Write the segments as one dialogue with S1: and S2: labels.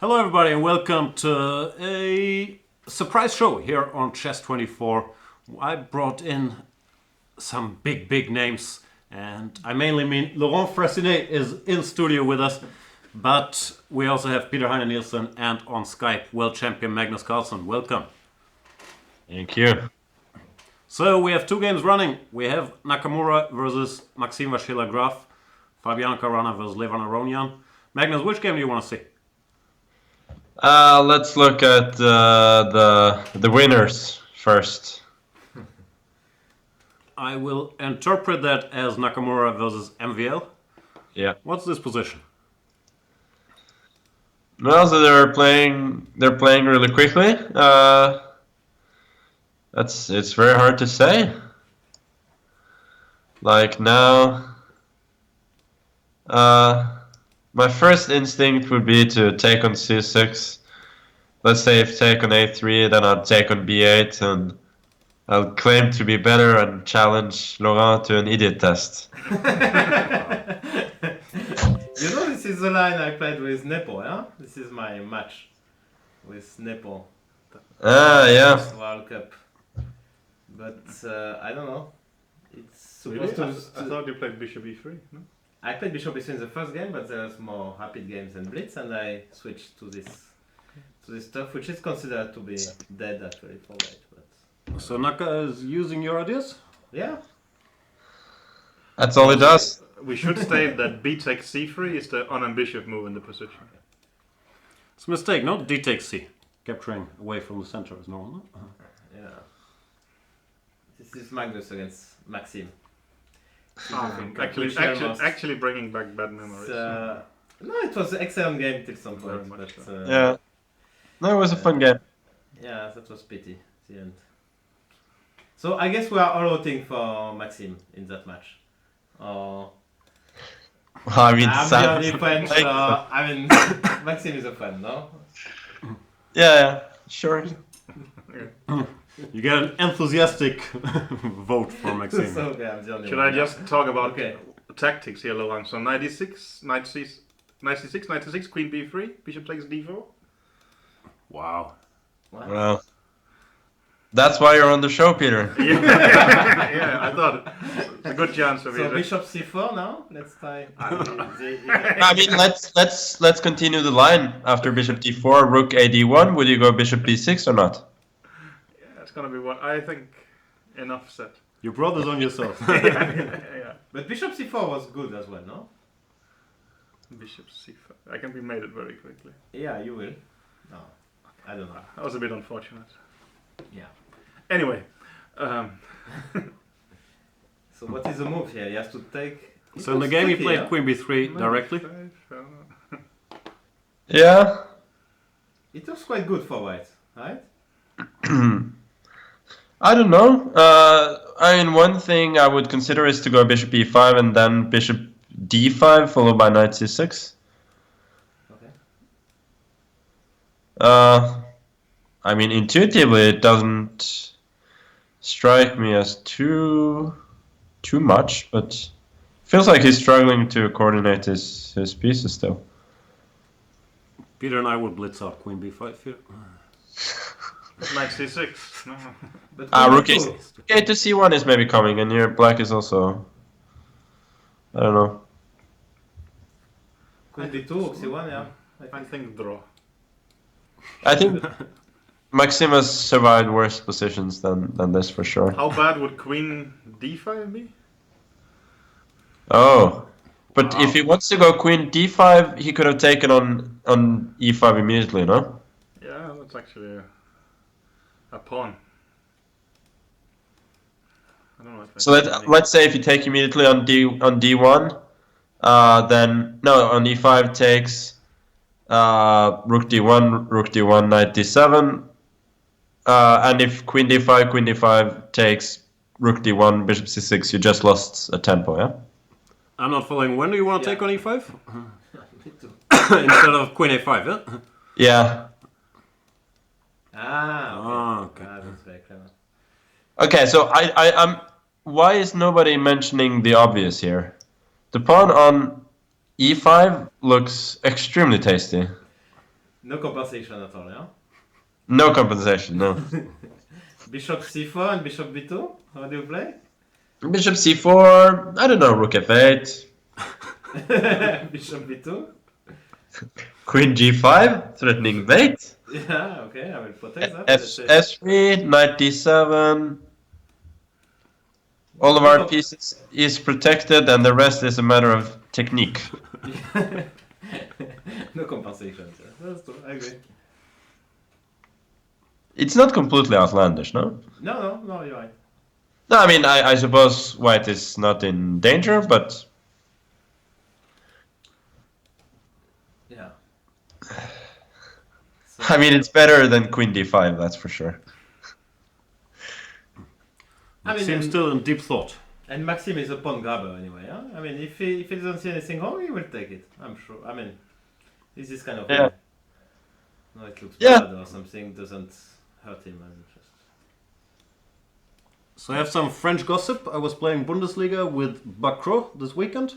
S1: Hello everybody and welcome to a surprise show here on Chess24. I brought in some big names, and I mainly mean Laurent Fressinet is in studio with us, but we also have Heine Nielsen and on Skype world champion Magnus Carlsen. Welcome.
S2: Thank you.
S1: So we have two games running. We have Nakamura versus Maxime Vachier-Lagrave, Fabiano Caruana versus Levan Aronian. Magnus, which game do you want to see?
S2: Let's look at the winners first.
S1: I will interpret that as Nakamura versus MVL.
S2: Yeah.
S1: What's this position?
S2: Well, so they're playing really quickly. It's very hard to say. Like now, my first instinct would be to take on c6. Let's say if take on a3, then I'll take on b8, and I'll claim to be better and challenge Laurent to an idiot test.
S3: You know, this is the line I played with Nepo, yeah? This is my match with Nepo.
S2: Yeah.
S3: World Cup. But I don't know. It's
S4: Really?
S3: supposed to.
S4: I thought you played Bishop e3. No?
S3: I played Bishop E3 in the first game, but there's more rapid games than Blitz, and I switched to this stuff, which is considered to be dead actually for white. But
S1: So Naka is using your ideas?
S3: yeah,
S2: That's all it does.
S4: We should state that b takes c3 is the unambitious move in the position.
S1: It's a mistake, no? D takes C. Capturing away from the center is normal. No?
S3: yeah. This is Magnus against Maxime.
S4: Actually bringing back bad memories.
S3: No, it was an excellent game till some
S4: Very
S3: point.
S4: much
S3: But,
S4: so.
S2: Yeah. No, it was a fun game.
S3: Yeah, that was pity at the end. So I guess we are all voting for Maxime in that match.
S2: I mean,
S3: I'm the only French, so I mean, Maxime is a fan, no?
S2: yeah, sure.
S1: You get an enthusiastic vote for Maxime.
S3: So, okay, I'm the only
S4: Should
S3: one.
S4: I just talk about
S3: Okay.
S4: tactics here, Laurent? So 96, queen b3, bishop takes d4.
S1: Wow.
S3: What?
S2: Well, that's why you're on the show, Peter.
S4: Yeah, I thought it's a good chance for me.
S3: So Bishop c4 now? Let's try.
S2: I mean, let's continue the line after bishop d4, rook a d1. Would you go bishop b6 or not?
S4: Yeah, it's gonna be what I think. Enough said.
S1: You brought this on yourself.
S4: Yeah.
S3: But Bishop c4 was good as well, no?
S4: Bishop c5. I can be mated very quickly.
S3: Yeah, you will. No, I don't know.
S4: That was a bit unfortunate.
S3: Yeah.
S4: Anyway,
S3: So what is the move here? He has to take.
S1: So in the game he played queen b3 directly.
S2: Yeah.
S3: It was quite good for white, right?
S2: I don't know. I mean, one thing I would consider is to go bishop e5 and then bishop d5 followed by knight c6.
S3: Okay.
S2: I mean, intuitively, it doesn't strike me as too much, but feels like he's struggling to coordinate his pieces still.
S1: Peter and I would blitz out queen b5 here.
S4: knight c6. No.
S3: But
S2: Rook
S3: queen
S2: a to c1 is maybe coming, and your black is also. I don't know.
S3: Queen d2, rook c1, yeah.
S4: I think draw.
S2: I think Maxime has survived worse positions than this for sure.
S4: How bad would queen d5 be?
S2: Oh, but if he wants to go queen d5, he could have taken on e5 immediately, no?
S4: Yeah, that's actually a pawn. I don't know if
S2: So let's say if you take immediately on d1, then no, on e5 takes rook d1, knight d7, and if queen d5 takes rook d1, bishop c6, you just lost a tempo, yeah?
S1: I'm not following. When do you want to
S3: Yeah.
S1: take on e5?
S3: Me too.
S1: Instead of queen a5, yeah?
S2: Yeah.
S1: Okay.
S3: That's very clever.
S2: Okay, so I'm. Why is nobody mentioning the obvious here? The pawn on e5 looks extremely tasty.
S3: No compensation at all, yeah?
S2: No compensation, no.
S3: Bishop c4 and bishop b2? How do you play?
S2: Bishop c4, I don't know, rook f8.
S3: Bishop b2?
S2: Queen g5, threatening mate.
S3: Yeah, okay, I will protect that.
S2: S3, knight d7. All of our pieces is protected and the rest is a matter of technique.
S3: No compensation. That's true, I agree.
S2: It's not completely outlandish, no?
S3: No, you're right.
S2: No, I mean, I suppose white is not in danger, but...
S3: Yeah.
S2: I mean, it's better than queen d5, that's for sure.
S1: Seems still in deep thought.
S3: And Maxime is a pawn grabber anyway, yeah? I mean, if he doesn't see anything wrong, he will take it, I'm sure. I mean, this is kind of...
S2: Yeah.
S3: No, it looks
S2: Yeah.
S3: bad or something doesn't hurt him. I mean, just...
S1: So I have some French gossip. I was playing Bundesliga with Bacro this weekend.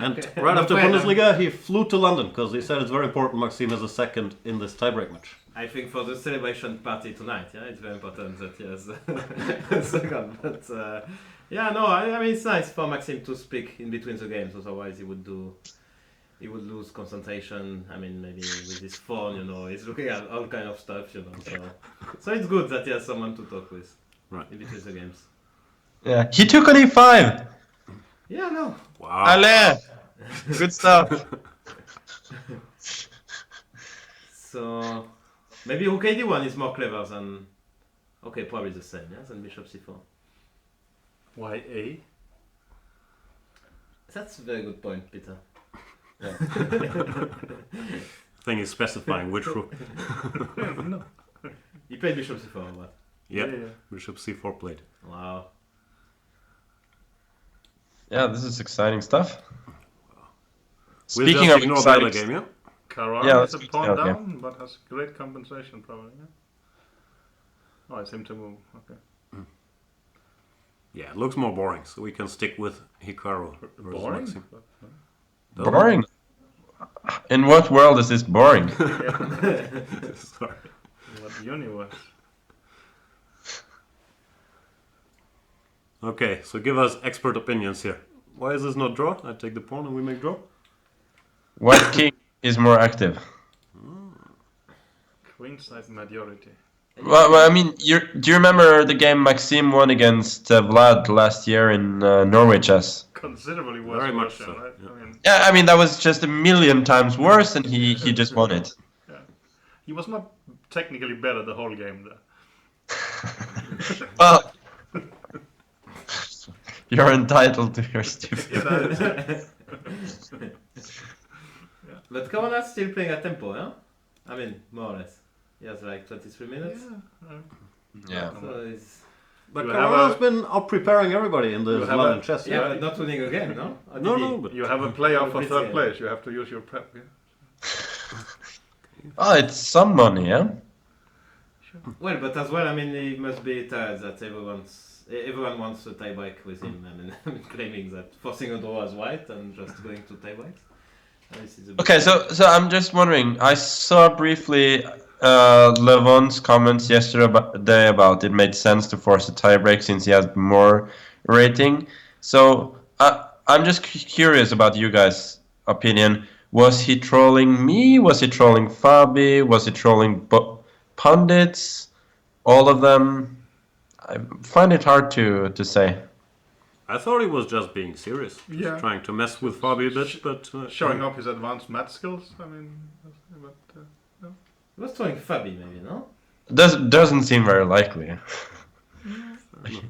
S1: And
S3: Okay.
S1: right
S3: No
S1: after
S3: plan,
S1: Bundesliga, he flew to London because he said it's very important Maxime has a second in this tiebreak match.
S3: I think for the celebration party tonight, yeah, it's very important that he has a second. But yeah, no, I mean it's nice for Maxime to speak in between the games. Otherwise, he would lose concentration. I mean, maybe with his phone, you know, he's looking at all kind of stuff, you know. So it's good that he has someone to talk with,
S1: Right.
S3: in between the games.
S2: Yeah, he took on e5!
S3: Yeah, no.
S1: Wow.
S2: Allez! Good stuff.
S3: So maybe rook ad1 is more clever than. Okay, probably the same, yeah, than bishop c4.
S4: Why A?
S3: That's a very good point, Peter.
S1: Thing is specifying which rook.
S4: No.
S3: You played bishop c4 or what?
S1: Yep.
S4: Yeah.
S1: Bishop c4 played.
S3: Wow.
S2: Yeah, this is exciting stuff.
S1: We'll
S2: Speaking
S1: just
S2: of
S1: ignore the other
S2: exciting
S1: game, yeah?
S4: Karar
S2: Yeah,
S4: is a
S2: let's-
S4: pawn
S2: okay.
S4: down, but has great compensation probably. Yeah? Oh, I seem to move. Okay.
S1: Yeah, it looks more boring, so we can stick with Hikaru versus
S4: Boring?
S1: Maxime.
S4: But,
S1: Doesn't
S2: Boring? In what world is this boring?
S1: it? Sorry.
S4: what universe?
S1: Okay, so give us expert opinions here. Why is this not draw? I take the pawn and we make draw?
S2: White king is more active.
S4: Queenside majority.
S2: Well, I mean, do you remember the game Maxime won against Vlad last year in Norway chess?
S4: Considerably worse.
S1: Very much
S4: version,
S1: so,
S4: right?
S1: yeah.
S4: I mean,
S2: Yeah, I mean, that was just a million times worse and he just won it.
S4: he was not technically better the whole game there.
S2: Well, you're entitled to your stupid.
S3: But Kavanaugh's still playing at tempo, yeah? I mean, more or less. He has like 23 minutes.
S2: Yeah.
S3: So he's...
S1: But
S4: You
S1: Cameron
S4: have
S1: has been out preparing everybody in the
S4: You have
S1: London
S4: a-
S1: chess.
S3: Yeah, but not winning again, no? Or
S1: No,
S3: did he?
S1: no, but
S4: You have a playoff for
S3: Blitz
S4: third
S3: game.
S4: place. You have to use your prep. Yeah?
S2: Oh, it's some money, yeah?
S3: Well, but as well, I mean, he must be tired that everyone wants a tiebreak with him. I mean, claiming that forcing a draw as white and just going to tiebreaks. This is a bit-
S2: Okay, so I'm just wondering. I saw briefly Levon's comments yesterday about it made sense to force a tiebreak since he has more rating. So I'm just curious about you guys' opinion. Was he trolling me? Was he trolling Fabi? Was he trolling pundits? All of them? I find it hard to say.
S1: I thought he was just being serious.
S4: Yeah.
S1: Just trying to mess with Fabi a bit, but...
S4: Showing off his advanced math skills. I mean, but no.
S3: He was throwing Fabi, maybe, no?
S2: Doesn't seem very likely.
S4: Okay.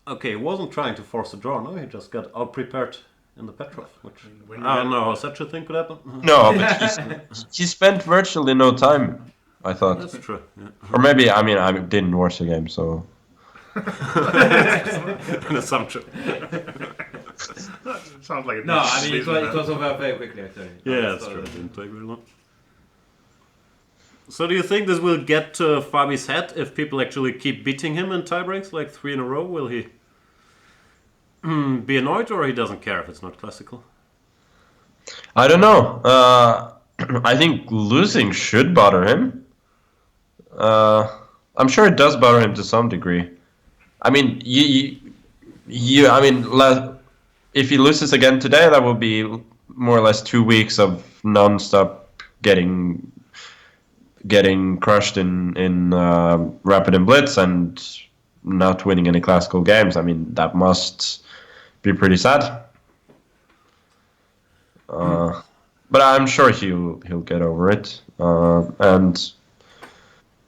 S1: Okay, he wasn't trying to force a draw, no? He just got out-prepared in the Petrov, which...
S4: When
S1: I
S4: you
S1: don't
S4: get-
S1: know how such a thing could happen.
S2: No, but he spent virtually no time, I thought.
S1: That's true, yeah.
S2: Or maybe, I mean, I didn't watch the game, so...
S1: An assumption.
S4: Sounds like a
S3: No, I mean, it
S4: businessman.
S3: was over very quickly, actually.
S1: Yeah, that's true. It didn't take very long. So do you think this will get to Fabi's head if people actually keep beating him in tiebreaks, like 3 in a row? Will he be annoyed or he doesn't care if it's not classical?
S2: I don't know. I think losing should bother him. I'm sure it does bother him to some degree. I mean, if he loses again today, that will be more or less 2 weeks of non-stop getting crushed in Rapid and Blitz and not winning any classical games. I mean, that must be pretty sad. But I'm sure he'll get over it, and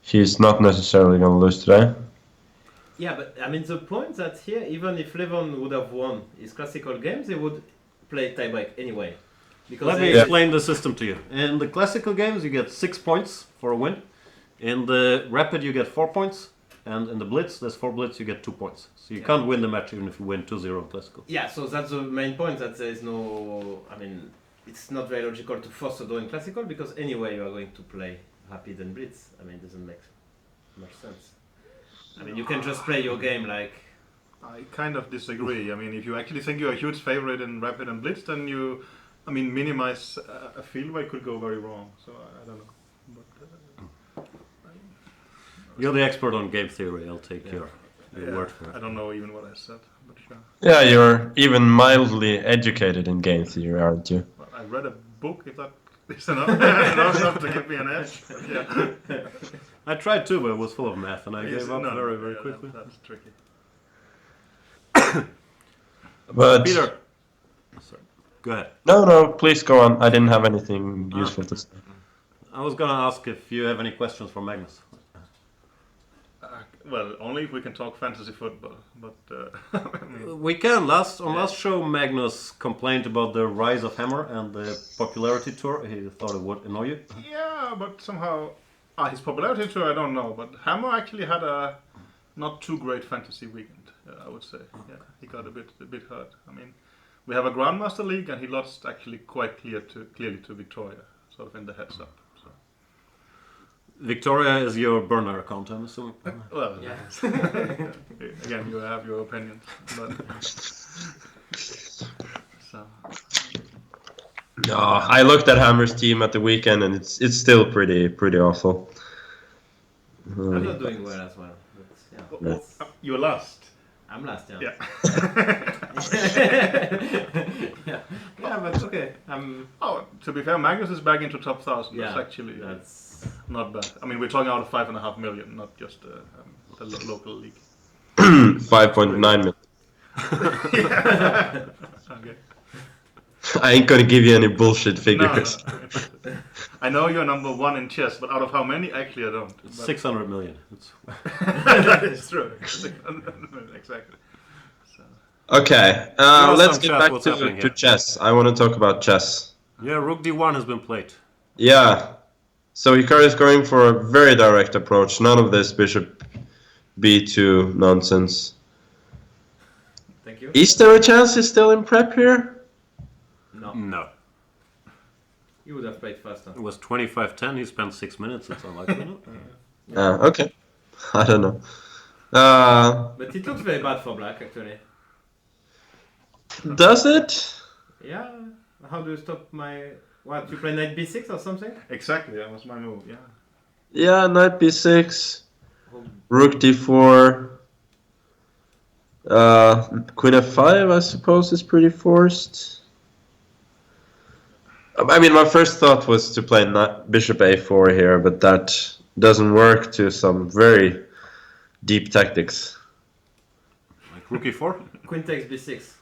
S2: he's not necessarily going to lose today.
S3: Yeah, but I mean the point that here, even if Levon would have won his classical games, they would play tiebreak anyway. Because
S1: Let me explain the system to you. In the classical games, you get 6 points for a win. In the rapid, you get 4 points. And in the blitz, there's 4 blitz, you get 2 points. So you can't win the match even if you win 2-0 in classical.
S3: Yeah, so that's the main point, that there is no... I mean, it's not very logical to force a draw in classical, because anyway you are going to play rapid and blitz. I mean, it doesn't make much sense. I mean, you can just play your game like...
S4: I kind of disagree. I mean, if you actually think you're a huge favorite in Rapid and Blitz, then you, minimize a field where it could go very wrong. So I don't know. But,
S1: You're the expert on game theory. I'll take your word for it.
S4: I don't know even what I said, but sure.
S2: Yeah, you're even mildly educated in game theory, aren't you?
S4: Well, I read a book, if that is enough to give me an edge. Yeah.
S1: I tried too, but it was full of math, and I gave up very, very quickly.
S4: That's tricky.
S2: But
S1: Peter, sorry, go ahead.
S2: no, please go on. I didn't have anything useful to say.
S1: I was gonna ask if you have any questions for Magnus.
S4: Well, only if we can talk fantasy football, but
S1: We can. Last show, Magnus complained about the rise of Hammer and the popularity tour. He thought it would annoy you.
S4: yeah, but somehow his popularity tour, I don't know, but Hammer actually had a not too great fantasy weekend, I would say. Yeah, he got a bit hurt. I mean, we have a Grandmaster League, and he lost actually quite clearly to Victoria, sort of in the heads up. So.
S1: Victoria is your burner account, I'm assuming.
S4: Well,
S3: Yeah.
S4: again, you have your opinions, but so.
S2: No, I looked at Hammer's team at the weekend, and it's still pretty awful.
S3: I'm not doing well as well. But, yeah.
S2: No.
S4: You're last.
S3: I'm last, yeah.
S4: Yeah.
S3: yeah, but okay.
S4: Oh, to be fair, Magnus is back into top 1,000.
S3: Yeah,
S4: That's actually
S3: that's
S4: not bad. I mean, we're talking out of 5.5 million, not just the local league.
S2: 5.9 million.
S4: Yeah. Okay.
S2: I ain't gonna give you any bullshit figures.
S4: No. I know you're number 1 in chess, but out of how many? Actually, I don't. But
S1: 600 million.
S4: that is true. Exactly. So.
S2: Okay,
S1: Tell us
S2: let's
S1: some
S2: get
S1: chat,
S2: back
S1: what's
S2: to
S1: happening here.
S2: chess. I want to talk about chess.
S1: Yeah, Rook D1 has been played.
S2: Yeah. So Hikaru is going for a very direct approach. None of this bishop b2 nonsense.
S3: Thank you.
S2: Is there a chance he's still in prep here?
S1: No.
S3: You would have played faster.
S1: It was 25-10. He spent 6 minutes. It's unlikely.
S2: Okay. I don't know.
S3: But it looks very bad for black, actually.
S2: Does it?
S3: Yeah. How do you stop my... What, you play knight b6 or something?
S4: Exactly, that was my move, yeah.
S2: Yeah, knight b6, rook d4, queen f5, I suppose, is pretty forced. I mean, my first thought was to play bishop a4 here, but that doesn't work to some very deep tactics.
S1: Like rook e4?
S3: Queen takes b6.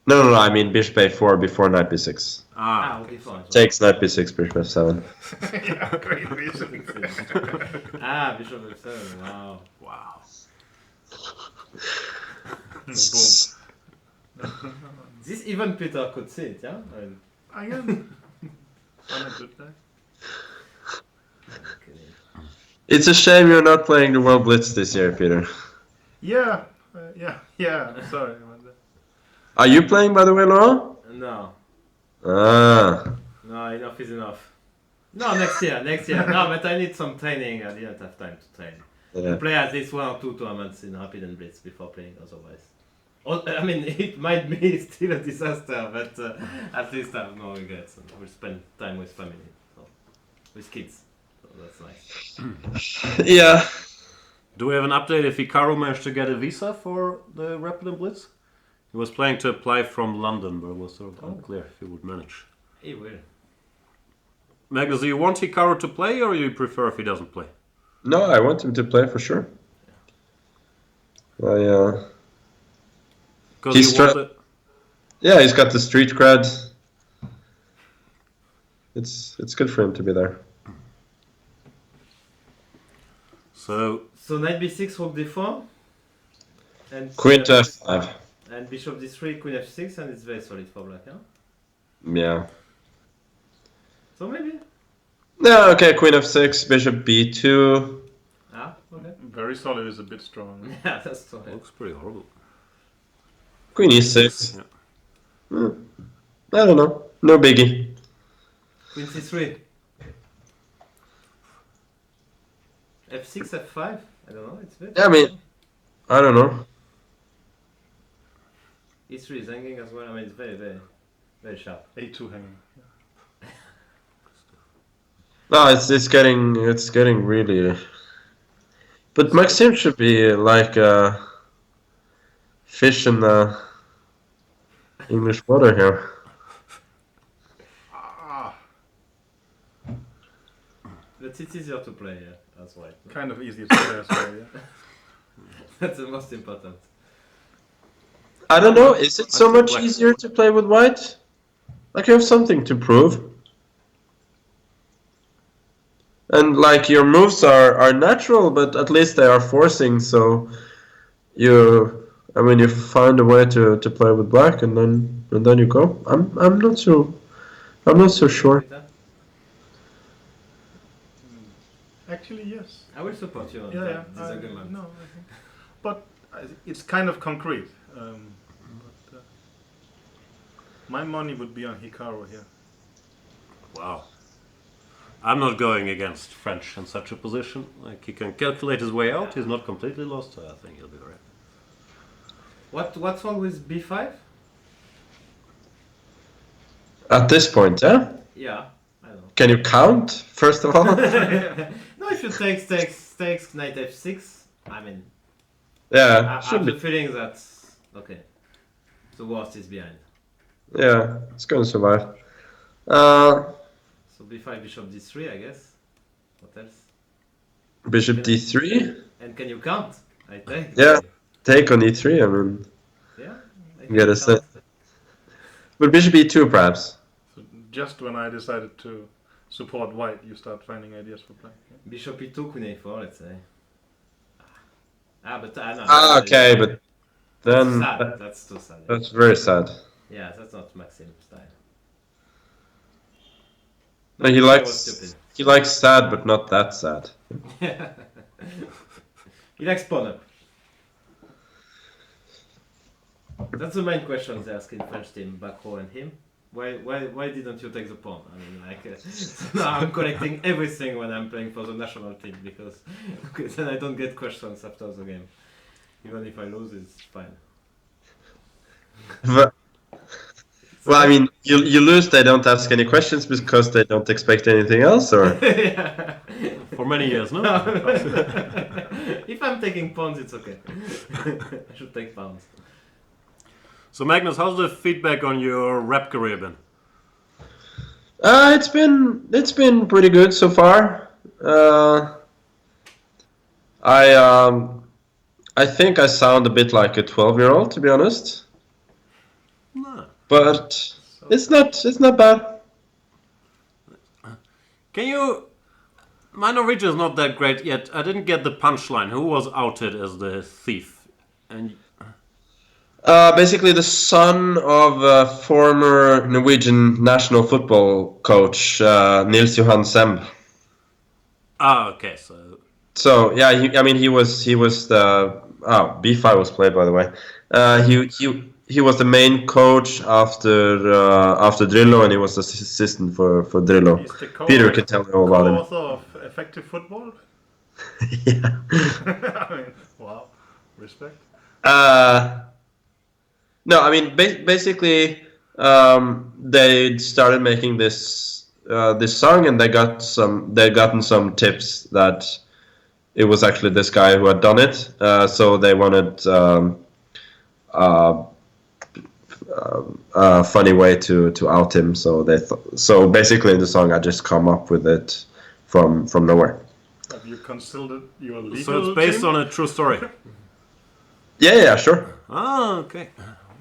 S2: No, I mean bishop a4 before knight b6.
S3: Okay, fine.
S2: Takes knight b6, bishop f7.
S4: Yeah, great reason.
S3: Bishop f7, wow.
S1: Wow.
S4: Boom.
S3: This even Peter could see it, yeah?
S4: I am. I'm a good guy.
S3: Okay.
S2: It's a shame you're not playing the World Blitz this year, Peter.
S4: Yeah, sorry about that.
S2: Are you playing, by the way, Laurent?
S3: No.
S2: Ah.
S3: No, enough is enough. No, next year. No, but I need some training. I didn't have time to train.
S2: Yeah.
S3: To play at least 1 or 2 tournaments in Rapid and Blitz before playing otherwise. I mean, it might be still a disaster, but at least I have no regrets. And we'll spend time with family, so, with kids. So that's nice.
S2: Yeah.
S1: Do we have an update if Hikaru managed to get a visa for the Rapid and Blitz? He was planning to apply from London, but it was sort of unclear if he would manage.
S3: He will.
S1: Magnus, do you want Hikaru to play, or you prefer if he doesn't play?
S2: No, I want him to play for sure. He's yeah, he's got the street cred. It's good for him to be there.
S3: So knight b6, rook d4, and
S2: Queen to f5.
S3: and bishop d3, queen f6, and it's very solid for black, huh?
S2: Yeah.
S3: So maybe.
S2: Yeah, okay, queen f6, bishop b2.
S3: Ah, okay.
S4: Very solid is a bit strong.
S3: Yeah, that's solid.
S1: Looks pretty horrible.
S2: Queen e6.
S1: Yeah.
S2: I don't know. No biggie.
S3: Queen c3. f6, f5. I don't know. It's very.
S2: Yeah, I mean, I don't know.
S3: e3 is hanging as well. I mean, it's very, very, very sharp.
S4: A2 hanging.
S2: No, it's getting really. But Maxim should be like a fish in the English water here.
S3: But it's easier to play, yeah, that's why.
S4: Kind of easy to play as well, yeah.
S3: That's the most important.
S2: I don't know. Is it so much easier to play with white? Like you have something to prove. And like your moves are natural, but at least they are forcing. So you find a way to play with black, and then you go. I'm not so sure.
S4: Actually, yes.
S3: I will support you on
S4: Yeah,
S3: that
S4: yeah.
S3: disagreement.
S4: No, I think, but it's kind of concrete. My money would be on Hikaru here.
S1: Wow. I'm not going against French in such a position. Like, he can calculate his way out. He's not completely lost, so I think he'll be alright.
S3: What's wrong with b5?
S2: At this point, yeah.
S3: Yeah, I don't know.
S2: Can you count first of all?
S3: No, if you takes knight f6, I mean,
S2: Yeah,
S3: I
S2: should
S3: have
S2: be.
S3: the feeling that okay, the worst is behind.
S2: Yeah, it's going to survive.
S3: So b5, bishop d3, I guess. What else?
S2: Bishop d3.
S3: And can you count? I think.
S2: Yeah, take on e3. I mean,
S3: Yeah. I
S2: get a
S3: can
S2: set.
S3: count.
S2: But bishop e2 perhaps.
S4: So just when I decided to support white, you start finding ideas for playing. Yeah.
S3: Bishop e2, queen a4, let's say. But no.
S2: Okay, but then
S3: Sad. That's too sad.
S2: that's very sad.
S3: Yeah, that's not Maxim style.
S2: No, he
S3: that was
S2: likes sad, but not that sad.
S3: He likes pawn up. That's the main question they ask in French team, Bacro and him. Why didn't you take the pawn? I mean, like, now I'm collecting everything when I'm playing for the national team because then I don't get questions after the game. Even if I lose, it's fine.
S2: But, well, I mean, you lose, they don't ask any questions because they don't expect anything else, or?
S3: Yeah.
S1: For many years, no?
S3: If I'm taking pawns, it's okay. I should take pawns.
S1: So Magnus, how's the feedback on your rap career been?
S2: It's been pretty good so far. I think I sound a bit like a 12-year-old, to be honest.
S1: No.
S2: But it's not bad.
S1: Can you... My Norwegian is not that great yet. I didn't get the punchline. Who was outed as the thief? And
S2: Basically, the son of a former Norwegian national football coach, Nils Johan Semb.
S1: Okay, so...
S2: So yeah, he was the b5 was played, by the way. He was the main coach after Drillo, and he was the assistant for Drillo.
S4: He's the
S2: Peter can tell me all about him.
S4: Co-author of Effective Football.
S2: Yeah.
S4: I mean, wow, respect.
S2: No, I mean basically they started making this song, and they gotten some tips that it was actually this guy who had done it. So they wanted a funny way to out him. So so basically in the song I just come up with it from nowhere.
S4: Have you consulted your legal
S1: So it's based
S4: team?
S1: on a true story.
S2: Yeah, sure.
S1: Ah, okay.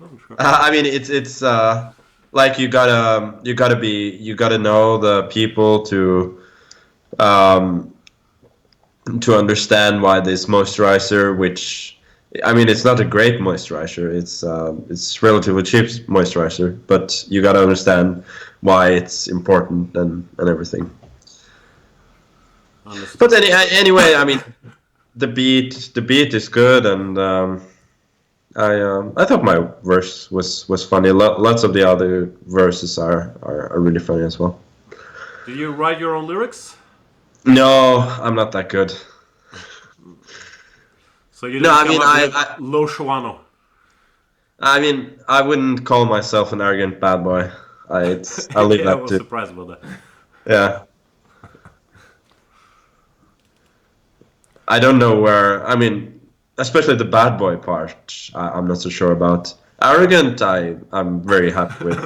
S1: Wasn't sure.
S2: I mean, it's like you gotta know the people to understand why this moisturizer, which I mean, it's not a great moisturizer. It's relatively cheap moisturizer, but you gotta understand why it's important and everything.
S1: Understood.
S2: But anyway, I mean, the beat is good, and I thought my verse was funny. Lots of the other verses are really funny as well.
S1: Do you write your own lyrics?
S2: No, I'm not that good.
S1: So you
S2: No,
S1: didn't
S2: I mean,
S1: come up with
S2: I-
S1: Lo Shuano.
S2: I mean, I wouldn't call myself an arrogant bad boy. I'll leave
S1: Yeah, I
S2: that
S1: was
S2: to
S1: surprised about that.
S2: yeah. I don't know where. I mean, especially the bad boy part, I'm not so sure about. Arrogant, I'm very happy with.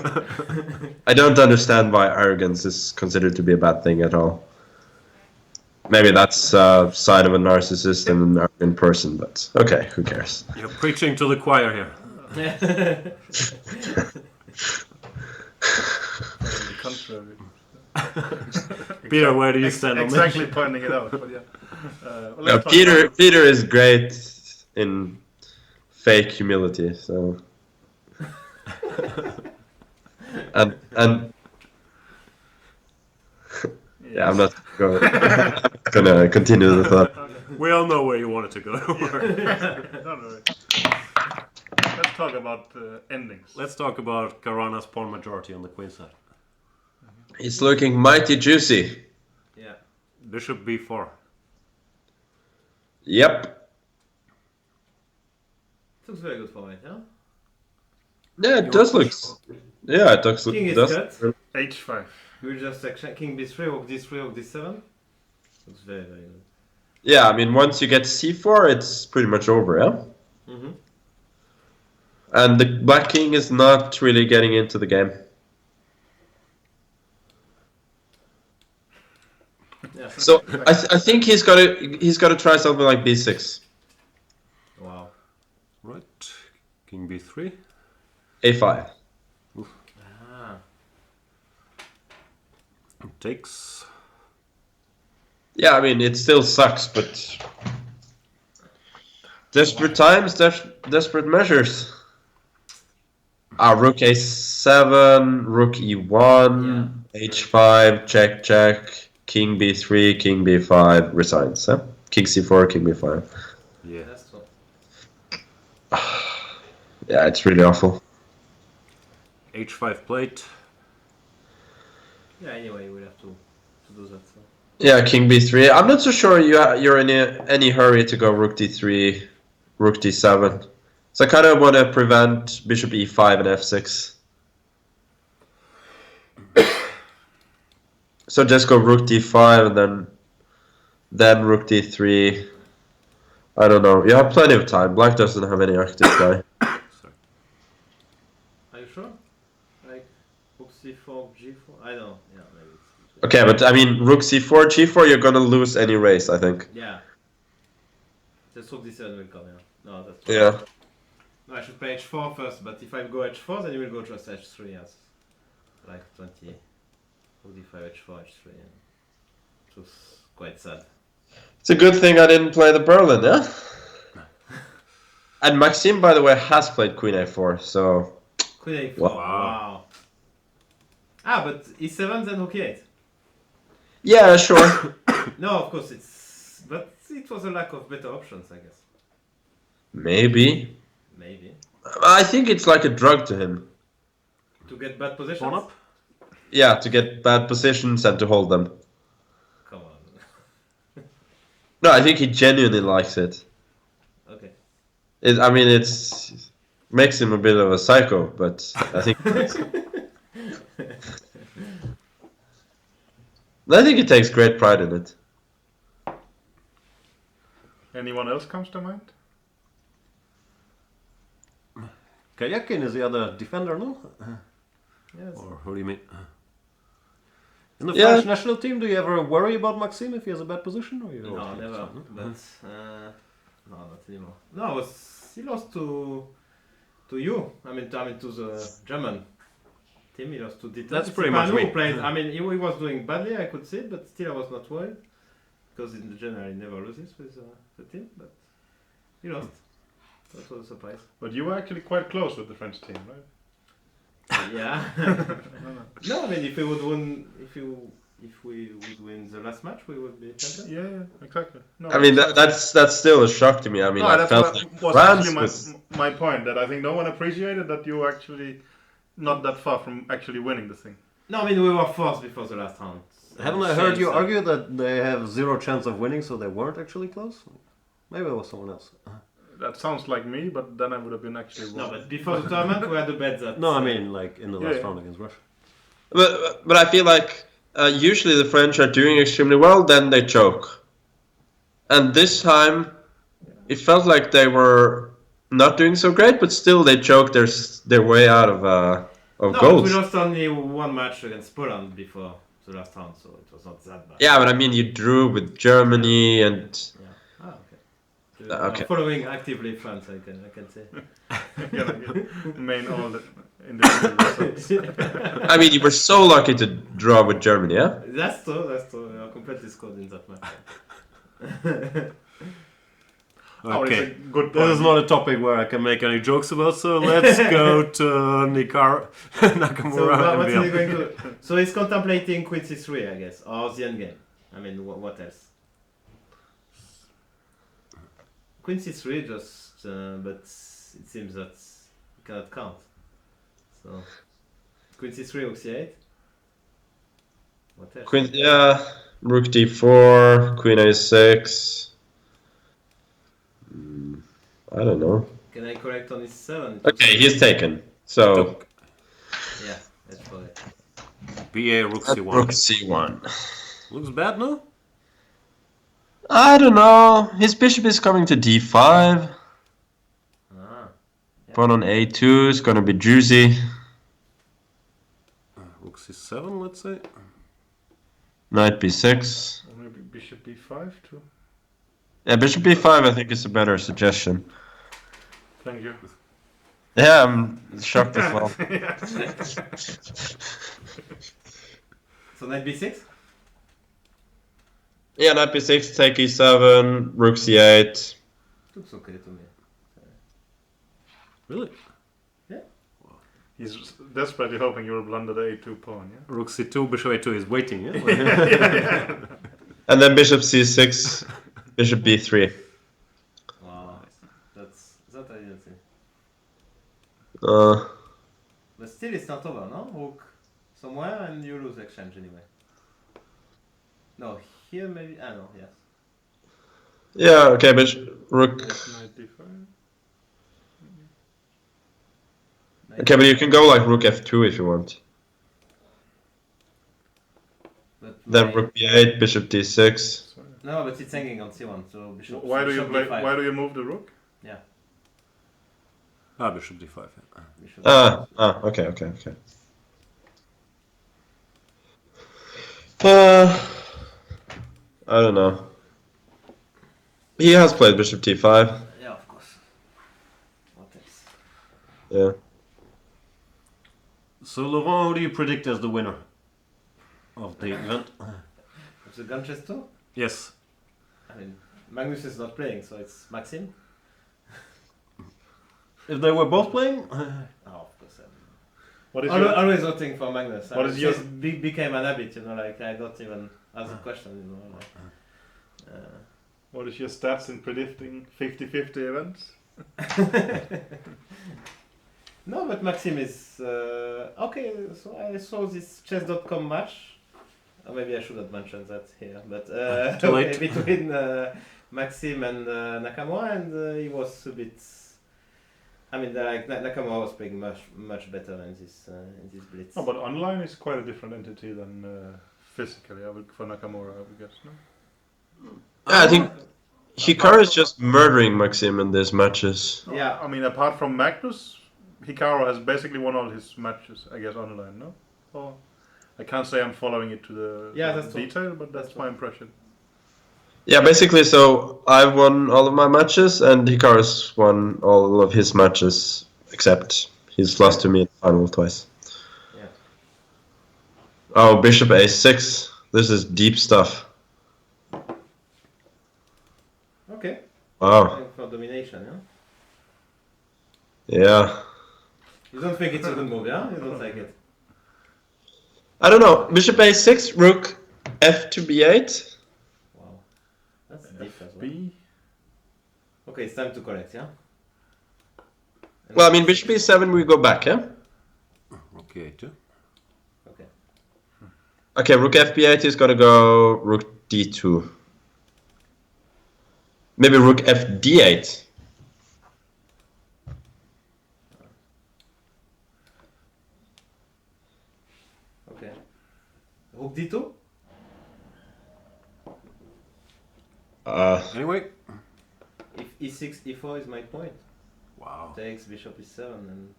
S2: I don't understand why arrogance is considered to be a bad thing at all. Maybe that's a sign of a narcissist and an arrogant person, but okay, who cares?
S1: You're preaching to the choir here.
S4: The contrary.
S1: Peter, where do you stand on
S4: Exactly
S1: this?
S4: pointing it out, but yeah. Well,
S2: No,
S4: let's talk
S2: Peter is great in fake humility, so and yeah, I'm not gonna continue the thought.
S1: We all know where you wanted to go.
S4: Don't worry. Let's talk about endings.
S1: Let's talk about Karana's pawn majority on the queen side.
S2: It's looking mighty juicy.
S3: Yeah.
S1: Bishop b4.
S2: Yep.
S3: Looks very good for me, yeah?
S2: Yeah, it does look. Yeah, it does.
S3: King is
S2: does
S3: cut.
S4: H5.
S3: We'll just check king b3, rook d3, rook d7. Looks very, very good.
S2: Yeah, I mean, once you get c4, it's pretty much over, yeah?
S3: Mm-hmm.
S2: And the black king is not really getting into the game.
S3: Yeah,
S2: So I think he's got to try something like b6,
S3: wow.
S1: Right. King b3.
S2: a5.
S3: Ah.
S1: Takes.
S2: Yeah, I mean, it still sucks, but desperate times, desperate measures. Rook a7, rook e1, h5, check, check, king b3, king b5, resigns, huh? King c4, king b5.
S1: Yeah.
S3: That's what.
S2: Yeah, it's really awful.
S1: h5 plate.
S3: Yeah, anyway, we'll have to do that. So.
S2: Yeah, king b3. I'm not so sure you're in any hurry to go rook d3, rook d7. So I kind of want to prevent bishop e5 and f6. So just go rook d5 and then rook d3. I don't know. You have plenty of time. Black doesn't have any active guy.
S3: Are you sure? Like rook c4, g4? I don't know. Yeah, maybe it's.
S2: Okay, but I mean rook c4, g4. You're gonna lose any race, I think.
S3: Yeah. Just rook d7 will come, yeah. No, that's true.
S2: Yeah.
S3: No, I should play h4 first, but if I go h4, then you will go just h3, yes. Like 20. Rook d5, h4, h3. Yeah. It was quite sad.
S2: It's a good thing I didn't play the Berlin, yeah? And Maxime, by the way, has played queen a4, so...
S3: Queen a4.
S2: Wow.
S3: Wow. Ah, but e7 then rook e8.
S2: Yeah, sure.
S3: No, of course it's... But it was a lack of better options, I guess.
S2: Maybe.
S3: Maybe.
S2: I think it's like a drug to him.
S3: To get bad positions?
S1: Pawn up.
S2: Yeah, to get bad positions and to hold them.
S3: Come on.
S2: No, I think he genuinely likes it.
S3: Okay.
S2: I mean, it's makes him a bit of a psycho, but I think he takes great pride in it.
S4: Anyone else comes to mind?
S1: Kayakin is the other defender, no?
S3: Yes.
S1: Or who do you mean? In the
S2: Yeah.
S1: French national team, do you ever worry about Maxime if he has a bad position? Or you
S3: No,
S1: don't think
S3: never.
S1: so, no?
S3: But no, not anymore. No, he lost to you. I mean to the German team. He lost to Dieter.
S1: That's pretty much
S3: who
S1: me.
S3: played. I mean, he was doing badly. I could see it, but still I was not worried because in general he never loses with the team. But he lost. That was a surprise.
S4: But you were actually quite close with the French team, right?
S3: Yeah.
S4: No.
S3: No, I mean if we would win, if we would win the last match, we would be champions.
S4: Yeah, exactly. No,
S2: I mean, that's still a shock to me. I mean,
S4: no,
S2: I
S4: that's
S2: felt
S4: what
S2: like
S4: was
S2: France
S4: actually
S2: was...
S4: my point, that I think no one appreciated that you were actually not that far from actually winning the thing.
S3: No, I mean we were forced before the last round.
S1: Haven't I heard you argue that they have zero chance of winning, so they weren't actually close? Maybe it was someone else.
S4: That sounds like me, but then I would have been actually wrong.
S3: No, but before the tournament we had the bet that.
S1: No, I mean like in the last
S4: Yeah.
S1: round against Russia.
S2: But I feel like usually the French are doing extremely well, then they choke. And this time, it felt like they were not doing so great, but still they choked their way out of
S3: No, but
S2: goals.
S3: we lost only one match against Poland before the last round, so it was not that bad.
S2: Yeah, but I mean, you drew with Germany and...
S3: Yeah. Ah, okay.
S2: Okay.
S3: Following actively France, I can say.
S4: Main all the individual results.
S2: I mean, you were so lucky to draw with Germany, yeah?
S3: That's true. We are completely scored in that match.
S4: Oh, it's a
S1: Okay.
S4: good point.
S1: This is not a topic where I can make any jokes about, so let's go to Nakamura
S3: So
S1: and
S3: what's he
S1: beyond.
S3: going to? So he's contemplating Queen C3, I guess, or the end game. I mean, what else? Queen C3 just, but it seems that you cannot count. So Queen C3, Rook C8. What else?
S2: Queen, yeah, Rook D4, Queen A6. I don't know.
S3: Can I correct on his 7?
S2: Okay, he's taken. So,
S1: Took
S3: Yeah, that's correct.
S1: BA Rook C1.
S2: Rook C1.
S1: Looks bad, no?
S2: I don't know. His bishop is coming to D5.
S3: Ah,
S2: Pawn on A2 is gonna be juicy.
S1: Rook C7, let's say.
S2: Knight B6.
S4: Or maybe bishop b5 too.
S2: Yeah, bishop B5 I think is a better suggestion.
S4: Thank you.
S2: Yeah, I'm shocked as well.
S3: so Knight B6.
S2: Yeah, Knight B6, take E7, Rook C8.
S3: Looks okay to me.
S1: Really?
S4: He's desperately hoping you will blunder the a2 pawn, yeah?
S1: Rook C2, Bishop A2 is waiting, yeah?
S2: And then bishop C6, bishop B3.
S3: Wow, that I didn't see.
S2: Uh,
S3: But still, it's not over, no? Rook somewhere and you lose exchange anyway. No, here maybe. Ah, no, yes.
S2: yeah, okay, Rook.
S4: Knight d5.
S2: Okay, but you can go like Rook F2 if you want.
S3: But
S2: Then
S3: my-
S2: Rook B8, bishop D6.
S3: No, but it's hanging on C1, so bishop.
S4: Why do you
S3: bishop
S4: play?
S3: D5.
S4: Why do you move the rook?
S3: Yeah.
S1: Ah, Bishop D5. Yeah.
S3: Bishop
S2: Okay. I don't know. He has played bishop T5.
S3: Yeah, of course. What else?
S2: Yeah.
S1: So, Laurent, who do you predict as the winner of the event?
S3: Of the gun chess too?
S1: Yes.
S3: I mean, Magnus is not playing, so it's Maxim.
S1: If they were both playing?
S3: Oh, of course.
S4: What is
S3: Always voting for Magnus.
S4: What is your-
S3: became an habit, you know, like I don't even ask a question, you know. Like,
S4: what is your stats in predicting 50-50 events?
S3: No, but Maxim is okay. So I saw this chess.com match. Or maybe I shouldn't mention that here, but
S1: Too late.
S3: between Maxim and Nakamura, and he was a bit I mean, like Nakamura was playing much better in this blitz.
S4: No, but online is quite a different entity than physically. For Nakamura, I would guess. No?
S2: Yeah, I think Hikaru is just murdering Maxim in these matches.
S3: Yeah.
S4: I mean, apart from Magnus, Hikaru has basically won all his matches, I guess, online, no? Or, I can't say I'm following it to the
S3: that's
S4: detail, but that's my
S3: true.
S4: impression.
S2: Yeah, basically, so I've won all of my matches, and Hikaru's won all of his matches, except he's lost to me in the final twice.
S3: Yeah.
S2: Oh, Bishop A6. This is deep stuff.
S3: Okay.
S2: Wow.
S3: Going for domination, yeah?
S2: Yeah.
S3: You don't think it's a good move, yeah? You don't like it?
S2: I don't know. Bishop A6, Rook F to B8.
S3: Wow. That's deep as well.
S4: B.
S3: Okay, it's time to correct, yeah? And
S2: Well, I mean, Bishop E7, we go back, yeah?
S1: Okay, too.
S3: Okay.
S2: Okay, Rook FB8 is gonna go Rook D2. Maybe Rook FD8.
S3: Okay. Rook D2?
S1: Anyway.
S3: If E6, E4 is my point.
S1: Wow.
S3: Takes Bishop E7 and...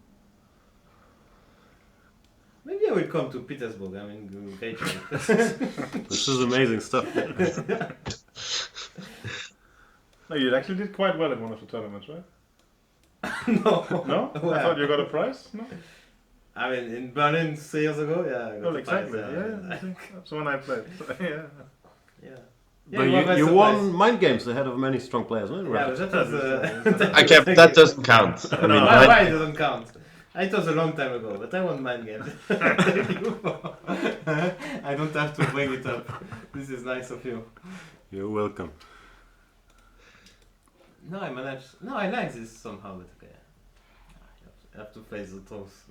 S3: Maybe I will come to Petersburg, I mean, great.
S1: This is amazing stuff.
S4: No, you actually did quite well in one of the tournaments, right?
S3: No.
S4: No?
S3: Well,
S4: I thought you got a prize? No?
S3: I mean, in Berlin 3 years ago, yeah. I got
S4: Well,
S3: the prize,
S4: exactly. Yeah, I think that's when I played. Yeah.
S3: Yeah.
S1: But
S3: you were
S1: you
S3: surprised.
S1: won mind games ahead of many strong players, no?
S3: Yeah, but that was...
S2: That doesn't count. I mean,
S3: Why it doesn't count? It was a long time ago, but I won mind games. I don't have to bring it up. This is nice of you.
S1: You're welcome.
S3: No, I managed... No, I like this somehow, but okay. I have to face the truth.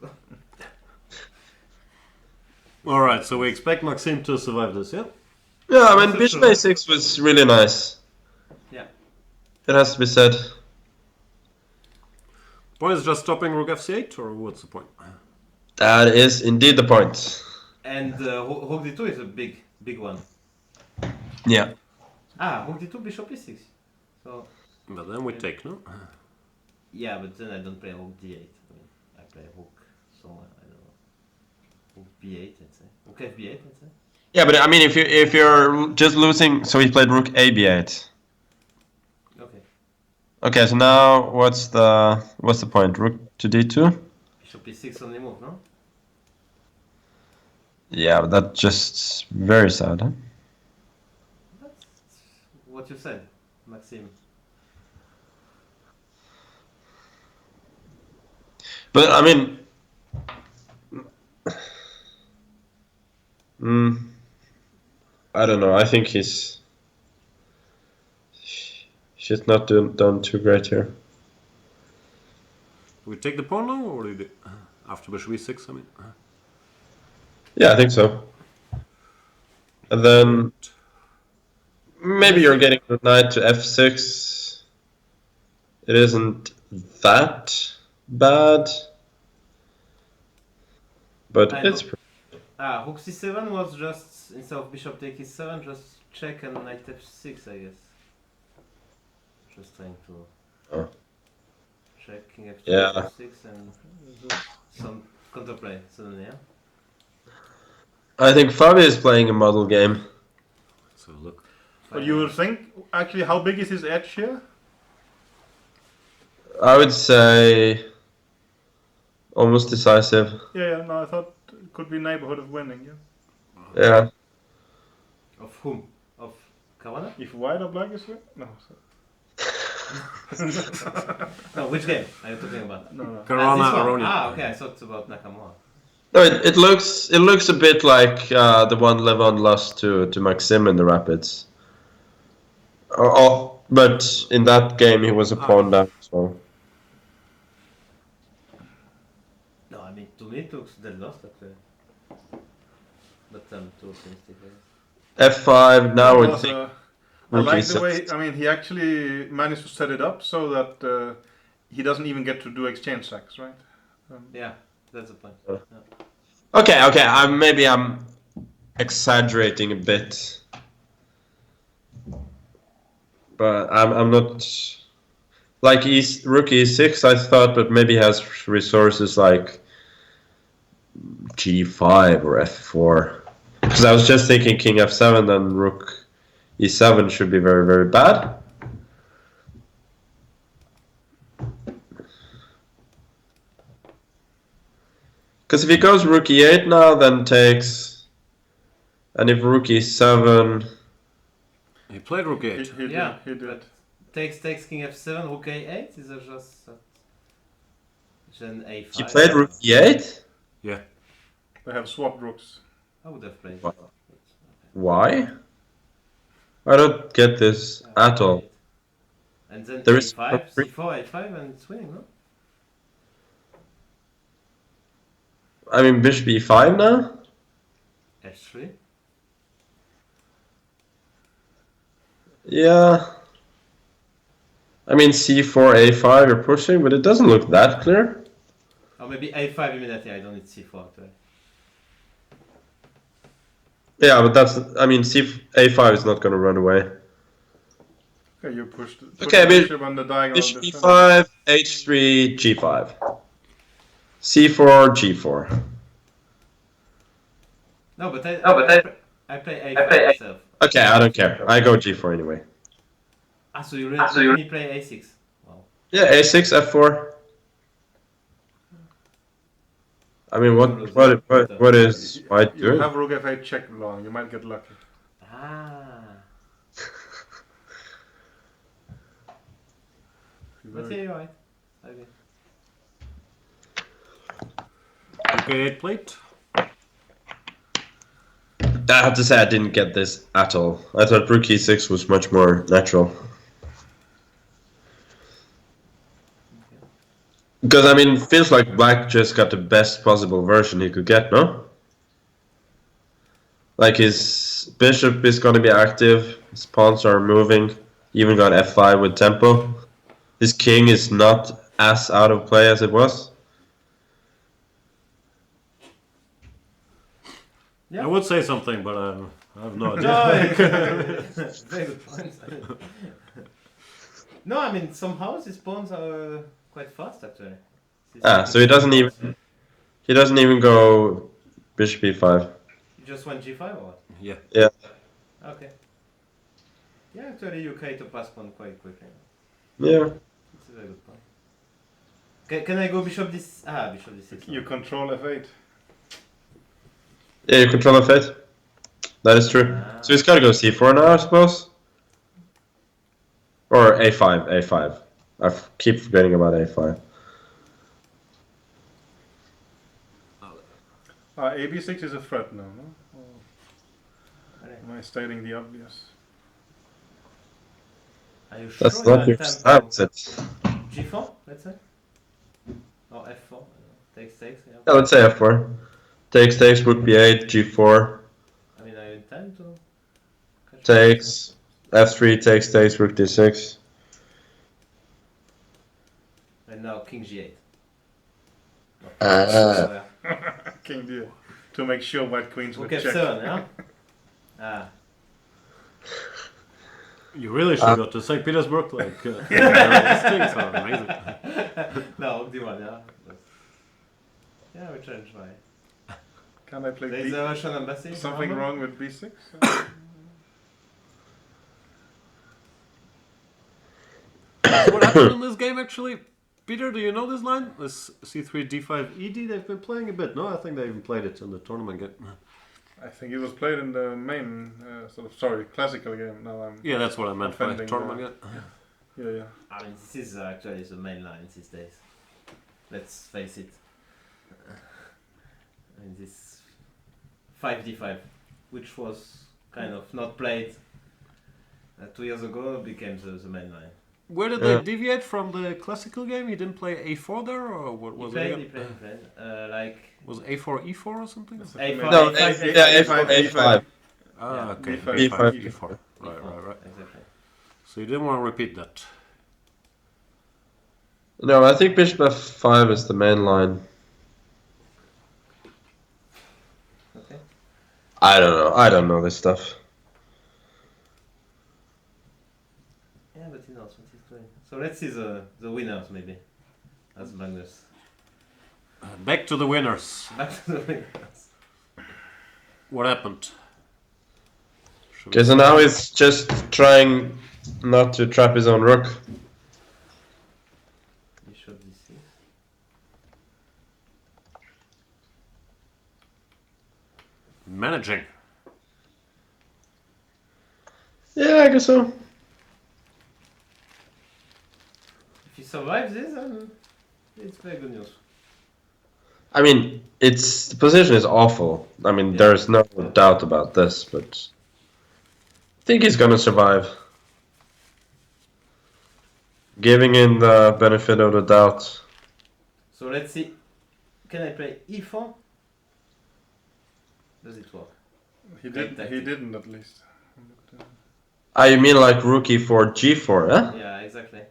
S1: Alright, so we expect Maxim to survive this, yeah?
S2: yeah, I mean, Bishop A6 was really nice.
S3: Yeah.
S2: It has to be said.
S1: Point is just stopping Rook FC8, or what's the point?
S2: That is indeed the point.
S3: And Rook D2 is a big one.
S2: Yeah.
S3: Rook D2, Bishop E6. So...
S1: But then we take, no?
S3: Yeah, but then I don't play Rook D8. I mean, I play Rook somewhere, I don't know. Rook B8, let's say. Rook FB8, let's say.
S2: Yeah, but I mean, if you're just losing, so he played Rook AB8.
S3: Okay.
S2: Okay, so now what's the point? Rook to D2?
S3: Bishop E6 only move, no?
S2: Yeah, but that's just very sad, huh?
S3: That's what you said, Maxime.
S2: But I mean, I don't know. I think he's not done too great here.
S1: Do we take the pawn now, or do we do after Bishop E6, I mean?
S2: Yeah, I think so. And then maybe you're getting the knight to F6. It isn't that bad, but it's.
S3: Rook C7 was just, instead of Bishop take E7, just check and Knight F6, I guess. Just trying to check King F2,
S2: Yeah.
S3: F6 and some counterplay suddenly, yeah?
S2: I think Fabi is playing a model game.
S1: So look.
S4: But you would think, actually, how big is his edge here?
S2: I would say almost decisive.
S4: Yeah, no, I thought it could be neighborhood of winning, yeah.
S2: Yeah.
S3: Of whom? Of Caruana?
S4: If white or black is here? No,
S3: No, which game are you talking about?
S4: no.
S1: Caruana,
S3: this one.
S1: Aronia.
S3: Okay, I thought about Nakamura.
S2: No, it looks a bit like the one Levon lost to Maxim in the Rapids. But in that game he was a pawn down as well.
S3: No, I mean, to me it looks dead lost actually. But too optimistic, I guess.
S2: F5 now
S4: But
S2: would
S4: also,
S2: think.
S4: I like
S2: Rookie
S4: the way, I mean, he actually managed to set it up so that he doesn't even get to do exchange sacks, right?
S3: Yeah, that's the point.
S2: Okay. Maybe I'm exaggerating a bit, but I'm not like rook e6. I thought, but maybe he has resources like g5 or f4. Because I was just thinking king f7, then rook e7 should be very, very bad. Because if he goes rook e8 now, then takes, and if rook e7,
S1: He played rook
S4: He
S1: 8.
S3: Yeah,
S4: did.
S3: but takes king f7, rook a8. Is it just then a5?
S2: he played rook e8.
S1: Yeah.
S4: They have swapped rooks.
S3: I would have played.
S2: What? Why? I don't get this at all.
S3: And then
S2: There is
S3: a5, c4, a5, and it's winning, no?
S2: I mean, bishop e5 now?
S3: h3.
S2: Yeah. I mean, c4, a5, you're pushing, but it doesn't look that clear.
S3: Or maybe a5 immediately. I don't need c4 actually.
S2: Yeah, but that's, I mean, a5 is not going to run away.
S4: Okay, you pushed
S2: Okay,
S4: the bishop on the diagonal.
S2: Bishop
S4: defender.
S2: e5, h3, g5. c4, g4.
S3: No, but I play a5
S2: play
S3: myself.
S2: Okay, I don't care. I go g4 anyway.
S3: Ah, so you really play a6? Wow.
S2: Yeah, a6, f4. I mean, what is white
S4: You
S2: doing?
S4: have rook f8 check, Laurent. You might get lucky.
S3: Ah. But yeah, you're right. Okay.
S1: Rook 8 played.
S2: I have to say I didn't get this at all. I thought rook e6 was much more natural. Because, I mean, it feels like black just got the best possible version he could get, no? Like, his bishop is going to be active, his pawns are moving, even got f5 with tempo. His king is not as out of play as it was.
S3: Yeah.
S1: I would say something, but I have no idea.
S3: No, very good point. No, I mean somehow his pawns are quite fast actually.
S2: So he doesn't even go bishop e5.
S3: You just went g5 or what?
S1: Yeah.
S2: Yeah.
S3: Okay. Yeah, actually you create a pass pawn quite quickly.
S2: Yeah.
S3: It's a very good point. Can I go bishop this? Ah, bishop this.
S4: You control f8.
S2: Yeah, you control f8. That is true. So he's gotta go c4 now, I suppose. Or a5, a5. I keep forgetting about a5.
S4: AB6 is a threat now, no? Or am I stating the obvious?
S3: Are you sure?
S2: That's not your style, is it?
S3: G4, let's say. Or f4. Takes. Yeah.
S2: Yeah, let's say f4. Takes, rook b8, g4.
S3: I mean, I intend to.
S2: Takes, f3, takes, rook d6.
S3: And now king g8.
S4: King D. To make sure white queens would
S3: Okay,
S4: check.
S3: f7, yeah? Ah.
S1: You really should go to St. Petersburg. Like, these things are amazing.
S3: No, d1, yeah. Yeah, we changed my.
S4: Can I play
S3: There's
S4: B?
S3: a Russian embassy.
S4: Something wrong with b6?
S1: So what happened in this game actually? Peter, do you know this line? This c3, d5, ed? They've been playing a bit. No, I think they even played it in the tournament game.
S4: I think it was played in the main, classical game. Now I'm.
S1: Yeah, that's what I meant by
S4: Offending,
S1: tournament game.
S4: Yeah.
S3: I mean, this is actually the main line these days. Let's face it. I mean, this 5d5, which was kind of not played 2 years ago, became the main line.
S1: Where did they deviate from the classical game? He didn't play a4 there, or what was it?
S3: He played. Like
S1: Was a4, e4 or something?
S3: a5,
S2: No,
S3: a5,
S2: a5.
S1: Ah,
S3: Yeah,
S1: okay.
S4: e5,
S1: e5,
S2: e4.
S1: e4. Right.
S3: Exactly.
S1: So you didn't want to repeat that.
S2: No, I think bishop f5 is the main line.
S3: Okay.
S2: I don't know. I don't know this stuff.
S3: Yeah, but he knows what he's doing. So let's see the winners maybe. As Magnus.
S1: Back to the winners.
S3: Back to the winners.
S1: What happened?
S2: Okay, so now he's just trying not to trap his own rook.
S3: Bishop d6.
S1: Managing.
S2: Yeah, I guess so.
S3: If he survives this, then it's very good news.
S2: I mean, the position is awful. I mean,
S3: Yeah.
S2: there's no doubt about this, but I think he's gonna survive. Giving in the benefit of the doubt.
S3: So let's see. Can I play e4? Does it work?
S4: He
S3: Great
S4: did.
S3: tactic.
S4: He didn't at least.
S2: Ah, you mean like rook e4, g4, huh?
S3: Yeah, exactly.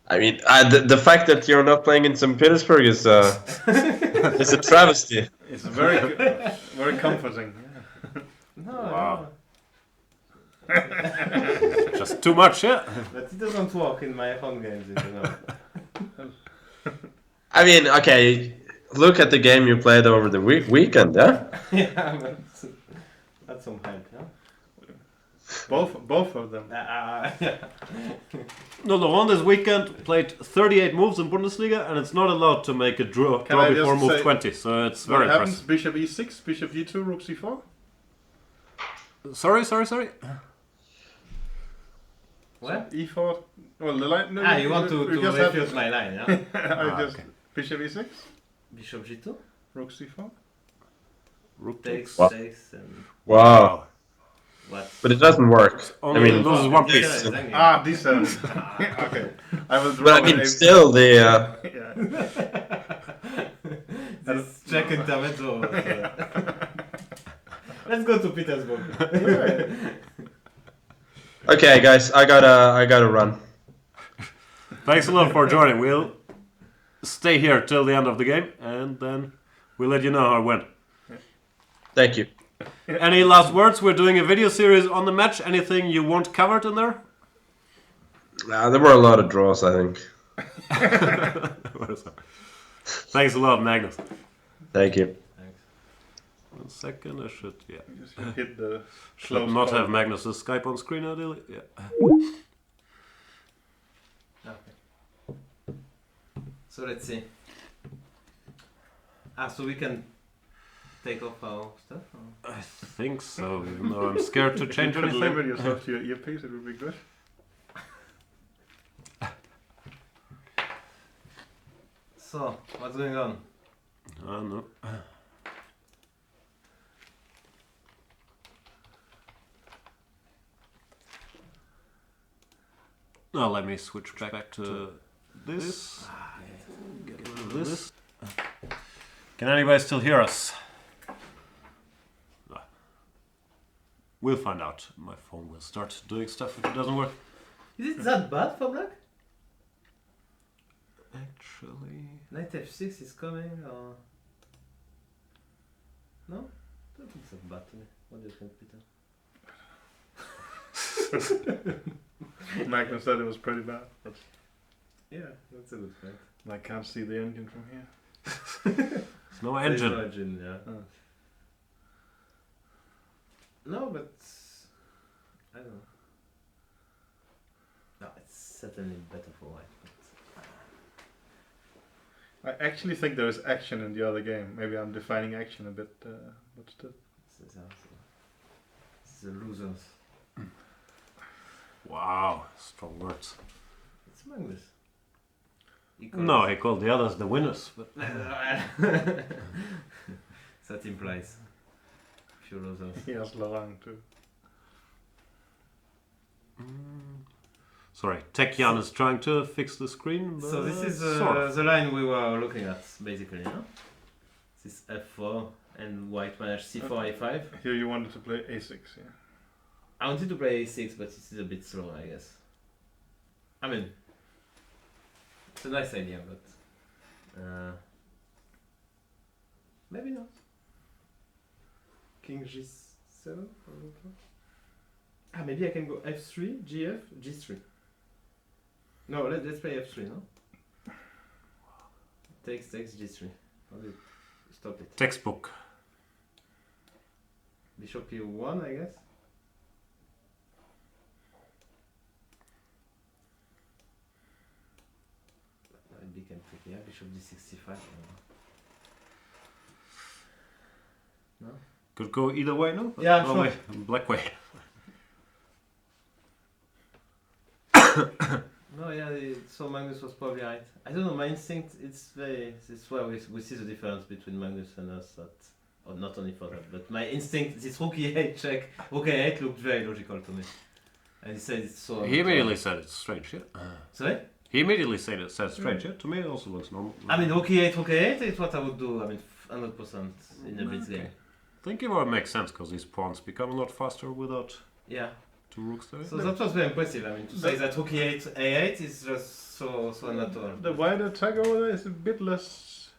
S2: I mean, the fact that you're not playing in St. Petersburg is is a travesty.
S4: It's very, very comforting. Yeah.
S3: No,
S1: Wow.
S3: no.
S1: Just too much, yeah?
S3: But it doesn't work in my home games, you know.
S2: I mean, okay, look at the game you played over the weekend, yeah?
S3: Yeah, but that's some help, yeah?
S4: Both of them.
S3: Yeah.
S1: No, Laurent this weekend played 38 moves in Bundesliga, and it's not allowed to make a draw
S4: Can I
S1: before
S4: just
S1: move
S4: say
S1: 20, so it's
S4: What
S1: very
S4: happens?
S1: impressive.
S4: Bishop e6, bishop d2, rook c4.
S1: Sorry.
S3: What?
S4: E4. Well, the line. No,
S3: You want to
S4: just had-
S3: refute my line, yeah?
S4: I just
S1: okay.
S4: bishop e6,
S3: Bishop g2
S4: rook c4.
S1: Rook
S3: takes,
S2: Wow.
S3: and
S2: Wow.
S3: what?
S2: But it doesn't work.
S1: Only
S2: I mean,
S1: loses one piece.
S4: d7. Okay, I will draw.
S2: but I mean, still, the
S4: Yeah.
S3: This check intermezzo. Let's go to Petersburg.
S2: okay, guys, I gotta run.
S1: Thanks a lot for joining. We'll stay here till the end of the game, and then we'll let you know how it went.
S2: Thank you.
S1: Any last words? We're doing a video series on the match. Anything you want covered in there?
S2: There were a lot of draws, I think.
S1: What is that? Thanks a lot, Magnus.
S2: Thank you.
S3: Thanks.
S1: 1 second, I should, yeah.
S4: Just hit the
S1: Should
S4: close
S1: not
S4: call.
S1: have Magnus's Skype on screen, ideally. Yeah.
S3: Okay. So let's see. So we can take off our stuff? Or?
S1: I think so, even though I'm scared to change
S4: You could limit
S1: anything.
S4: yourself to your earpiece. It would be good.
S3: So, what's going on?
S1: Oh, no. Now let me switch back to this. Get rid of this. Can anybody still hear us? No. We'll find out. My phone will start doing stuff if it doesn't work.
S3: Is it that bad for black?
S1: Actually...
S3: Knight f6 is coming, or... No? I don't think it's that bad to me. What do you think, Peter?
S4: Magnus said it was pretty bad, but
S3: Yeah, that's a good point.
S4: I can't see the engine from here.
S1: There's no
S3: There's
S1: engine.
S3: no engine, yeah.
S4: Oh.
S3: No, but... I don't know. No, it's certainly better for white. But
S4: I actually think there is action in the other game. Maybe I'm defining action a bit, but still.
S3: it's the losers.
S1: Wow, strong words.
S3: It's Magnus.
S1: No, he called the others the winners. But
S3: That implies few losers.
S4: He has Laurent too.
S1: sorry, Tech Jan is trying to fix the screen.
S3: So this is
S1: sort of.
S3: the line we were looking at, basically, yeah? This is f4, and white managed c4, a5.
S4: Here you wanted to play a6, yeah.
S3: I wanted to play a6, but it is a bit slow, I guess. I mean, it's a nice idea, but maybe not. King G7. Maybe I can go F3, GF, G3. No, let's play F3. No. Takes G3. Stop it.
S1: Textbook.
S3: Bishop E1, I guess. Became tricky. Yeah, Bishop D65. No.
S1: Could go either way, no?
S3: Yeah,
S1: no
S3: sure.
S1: way. Black way.
S3: No, yeah. So Magnus was probably right. I don't know. My instinct. It's where we see the difference between Magnus and us. That, or not only for that, but my instinct. This rook E8 check. Rook A8 looked very logical to me. And he said it's so.
S1: He immediately said it's strange, yeah?
S3: Sorry.
S1: He immediately said it's strange, yeah? To me it also looks normal.
S3: I mean, rook E8 is what I would do. I mean, 100% in the blitz game.
S1: I think it would make sense because these pawns become a lot faster without
S3: Yeah.
S1: two rooks there.
S3: So that was very impressive. I mean, to say that rook E8 A8 is just so natural.
S4: The wide attack over there is a bit less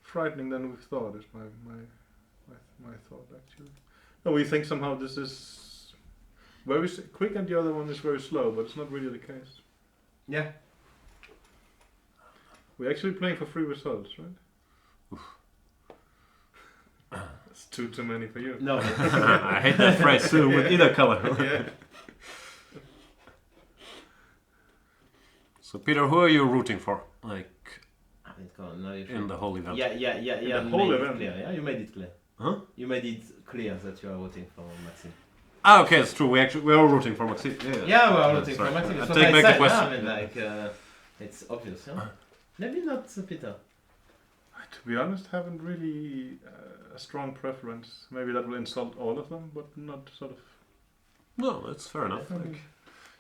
S4: frightening than we thought. Is my thought actually. No, we think somehow this is very quick and the other one is very slow, but it's not really the case.
S3: Yeah.
S4: We're actually playing for 3 results, right? It's too many for you.
S3: No.
S1: I hate that phrase too, with either color.
S4: Yeah.
S1: So Peter, who are you rooting for? Like
S3: I mean, come on, now you
S1: in the whole event?
S3: Yeah.
S4: The
S3: You
S4: whole
S3: made
S4: event.
S3: it clear. Yeah, you made it clear.
S1: Huh?
S3: You made it clear that you are voting for Maxime.
S1: Ah, okay, it's true. We're all rooting for Maxime. Yeah,
S3: Yeah, we are voting
S1: sorry.
S3: for Maxime.
S1: I
S3: So
S1: take
S3: I
S1: back the
S3: said,
S1: question.
S3: I mean, like, it's obvious. Yeah? Maybe not Peter.
S4: To be honest, haven't really a strong preference. Maybe that will insult all of them, but not sort of.
S1: No, that's fair enough. Like,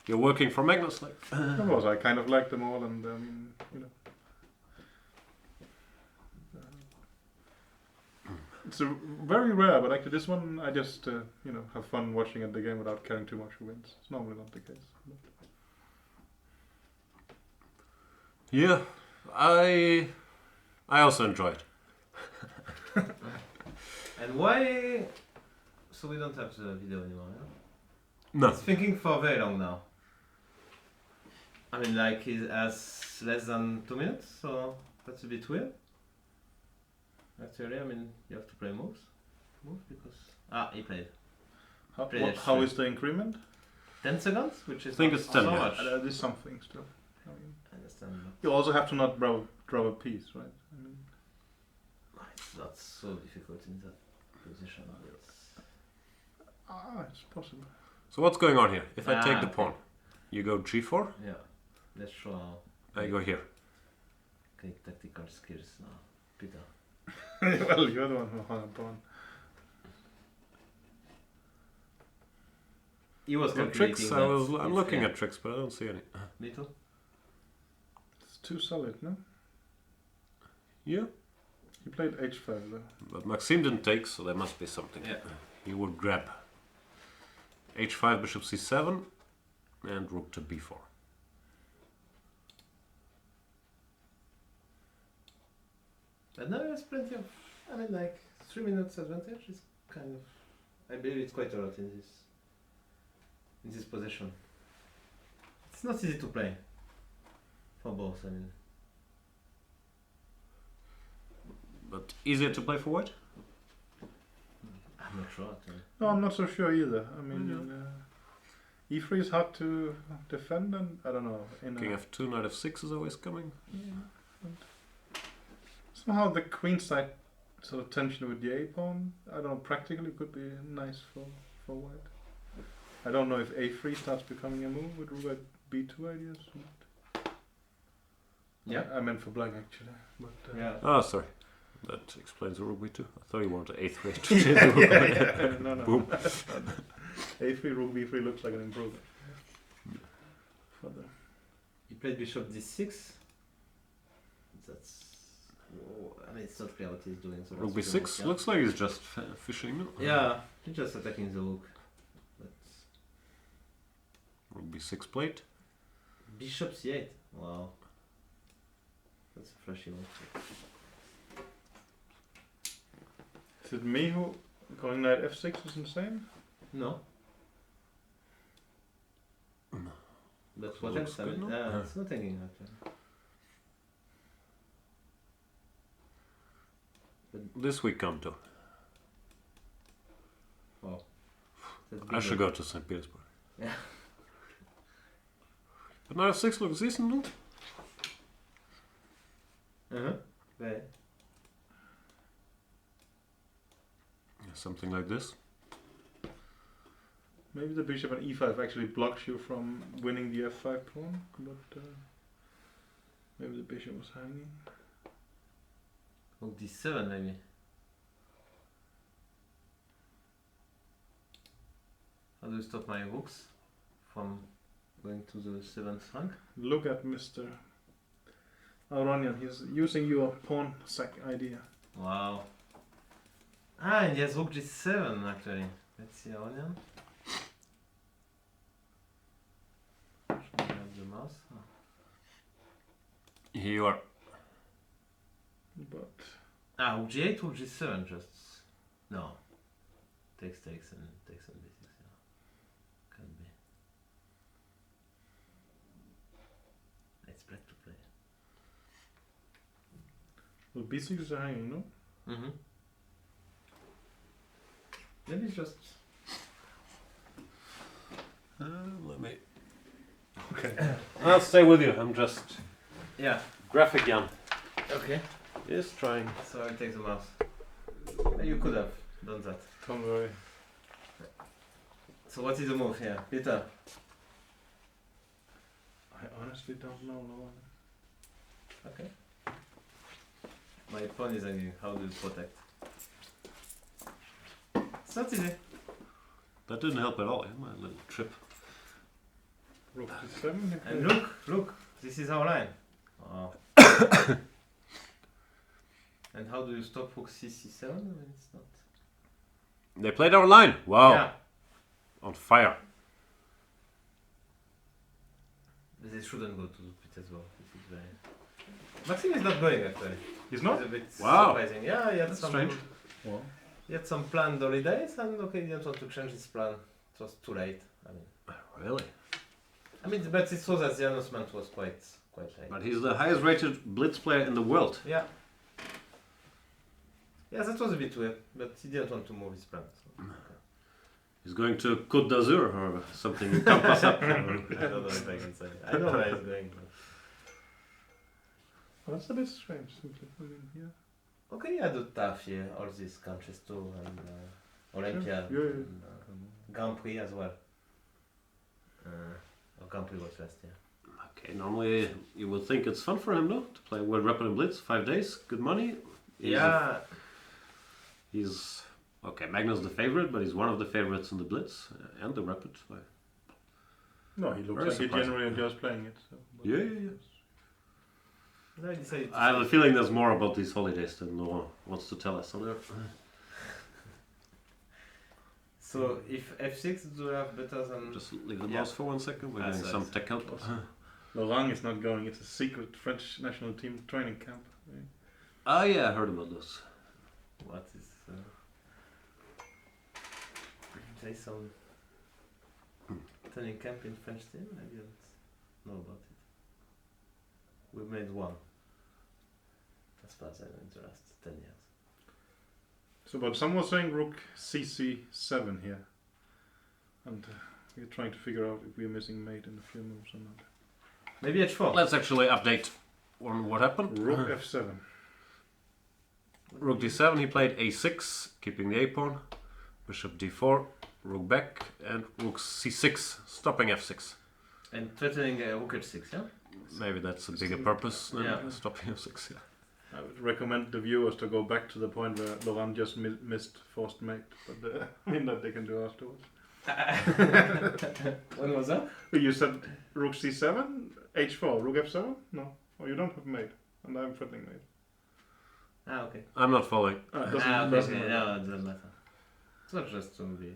S1: you're working for Magnus, like.
S4: Of course, I kind of like them all, and I mean, you know. It's very rare, but actually this one I just you know, have fun watching at the game without caring too much who wins. It's normally not the case.
S1: Yeah, I also enjoy it.
S3: And why? So we don't have the video anymore. Yeah?
S1: No.
S3: He's thinking for very long now. I mean, like he has less than 2 minutes, so that's a bit weird. Actually, I mean, you have to play moves because he played.
S4: How is the increment?
S3: 10 seconds, which is
S1: I think
S3: not
S1: it's 10,
S3: so
S1: yeah.
S3: much.
S4: There is something still. I mean,
S3: I understand.
S4: you also have to not draw a piece, right? I mean,
S3: It's not so difficult in that position.
S4: it's possible.
S1: So what's going on here? If I take the
S3: okay.
S1: pawn, you go g4,
S3: Yeah, let's show
S1: I go here.
S3: tactical skills now, Peter.
S4: Well, you're the one who hung a pawn.
S3: He was
S1: No
S3: calculating
S1: tricks.
S3: that
S1: I'm
S3: it's-
S1: looking
S3: yeah.
S1: at tricks, but I don't see any.
S3: Me too.
S4: It's too solid, no?
S1: Yeah,
S4: He played h5 though.
S1: but Maxime didn't take, so there must be something.
S3: Yeah.
S1: He would grab h5, bishop c7, and rook to b4.
S3: But now there's plenty of. I mean, like 3 minutes advantage is kind of. I believe it's quite a lot in this position. It's not easy to play for both. I mean,
S1: But easier to play for white?
S3: I'm not sure. Actually.
S4: No, I'm not so sure either. I mean, e3 is hard to defend, and I don't know.
S1: King f2, knight f6 is always coming.
S4: Somehow the queen side sort of tension with the a pawn, I don't know, practically could be nice for white. I don't know if a3 starts becoming a move with rook at b2 ideas.
S3: Yeah.
S4: I meant for black actually. But,
S3: Yeah.
S1: Oh, sorry. That explains the rook b2. I thought you wanted a3 to change the rook.
S4: no.
S1: Boom.
S4: a3 rook b3 looks like an improvement. For the
S3: He played bishop d6. That's. I mean, it's not clear what he's doing. So
S1: Rook
S3: that's
S1: b6
S3: yeah.
S1: looks like he's just fishing. No?
S3: Yeah, he's just attacking the rook. But
S1: Rook b6 plate.
S3: bishop c8. Wow. That's a flashy one.
S4: Is it me who going knight f6 is insane?
S3: No. But what
S1: Looks
S3: else? I
S1: good,
S3: mean,
S1: no?
S3: it's not hanging actually.
S1: This we come to.
S3: Wow.
S1: I should go to St. Petersburg.
S3: Yeah.
S1: But knight f6 looks decent, no?
S3: Very.
S1: Something like this.
S4: Maybe the bishop on e5 actually blocks you from winning the f5 pawn, but maybe the bishop was hanging.
S3: Rook d7 maybe. How do you stop my rooks from going to the 7th rank?
S4: Look at Mr. Aronian, he's using your pawn sack idea.
S3: Wow. Ah, and he has rook g7 actually. Let's see Aronian. Should I have the mouse? Oh.
S1: Here you are.
S4: But
S3: Ah, rook g8, rook g7 just. No. Takes and b6, yeah. Can be. It's black to play.
S4: well, b6 is hanging, no?
S3: Mm-hmm. Maybe it's just.
S1: Let me. Okay. I'll stay with you. I'm just
S3: Yeah.
S1: graphic Jan.
S3: Okay.
S1: Is trying.
S3: So I'll take the mouse. You could have done that.
S4: Don't worry.
S3: So what is the move here? Peter?
S4: I honestly don't know, Laurent.
S3: Okay. My pawn is hanging. How do you protect? It's not easy.
S1: That didn't help at all. My little trip.
S4: Rook d7.
S3: And look, this is our line. Oh. And how do you stop rook c7? I mean, it's not.
S1: They played our line. Wow.
S3: Yeah.
S1: On fire.
S3: They shouldn't go to Petersburg. This is very. Maxim is not going actually.
S4: He's not?
S3: It's a bit
S1: Wow.
S3: surprising. Yeah, he had
S1: That's
S3: some.
S1: strange.
S4: Well,
S3: He had some planned holidays, and okay, he didn't want to change his plan. It was too late. I mean,
S1: Really?
S3: but it shows that the announcement was quite late.
S1: But he's the highest rated blitz player in the world.
S3: Yeah. Yeah, that was a bit weird, but he didn't want to move his plan. So, okay.
S1: He's going to Côte d'Azur or something. You can't pass up.
S3: I don't know if I can say. I know where he's going. But...
S4: that's a bit strange, simply. I mean, yeah.
S3: Okay, he had a tough year, all these countries too, and Olympiad,
S4: Yeah, yeah.
S3: and Grand Prix as well. Grand Prix was last year.
S1: Okay, normally you would think it's fun for him, no? To play World Rapid and Blitz, 5 days, good money. He's okay. Magnus the favorite, but he's one of the favorites in the Blitz and the Rapid.
S4: No, he looks
S1: Very
S4: like he
S1: surprising.
S4: generally enjoys playing it. So, but
S1: Yeah.
S3: No, I decided to
S1: I have a feeling there's more about these holidays than Laurent wants to tell us. So there.
S3: So if f6 do you have better than
S1: Just leave the
S3: Yeah.
S1: mouse for 1 second. We're getting
S3: so
S1: some
S3: it's-
S1: tech help.
S4: Laurent is not going. It's a secret French national team training camp.
S1: Oh yeah, I heard about this.
S3: what is say some training camp in French team? I didn't know about it. We made one. As far as I know in the last 10 years.
S4: So, but someone was saying rook cc7 here, and we're trying to figure out if we're missing mate in a few moves or not.
S3: Maybe h4.
S1: Let's actually update on what happened.
S4: Rook f7.
S1: Rook d7, he played a6, keeping the a pawn. Bishop d4, rook back, and rook c6, stopping f6.
S3: And threatening rook h6, yeah?
S1: Maybe that's a bigger purpose than
S3: Yeah.
S1: stopping f6. Yeah.
S4: I would recommend the viewers to go back to the point where Laurent just missed forced mate, but I mean that they can do afterwards.
S3: When was that?
S4: You said rook c7, h4, rook f7? No, oh, you don't have mate, and I'm threatening mate.
S3: Ah, okay.
S1: I'm not following.
S4: It doesn't,
S3: Okay,
S4: doesn't
S3: okay.
S4: matter.
S3: No, it doesn't matter. It's not just to be...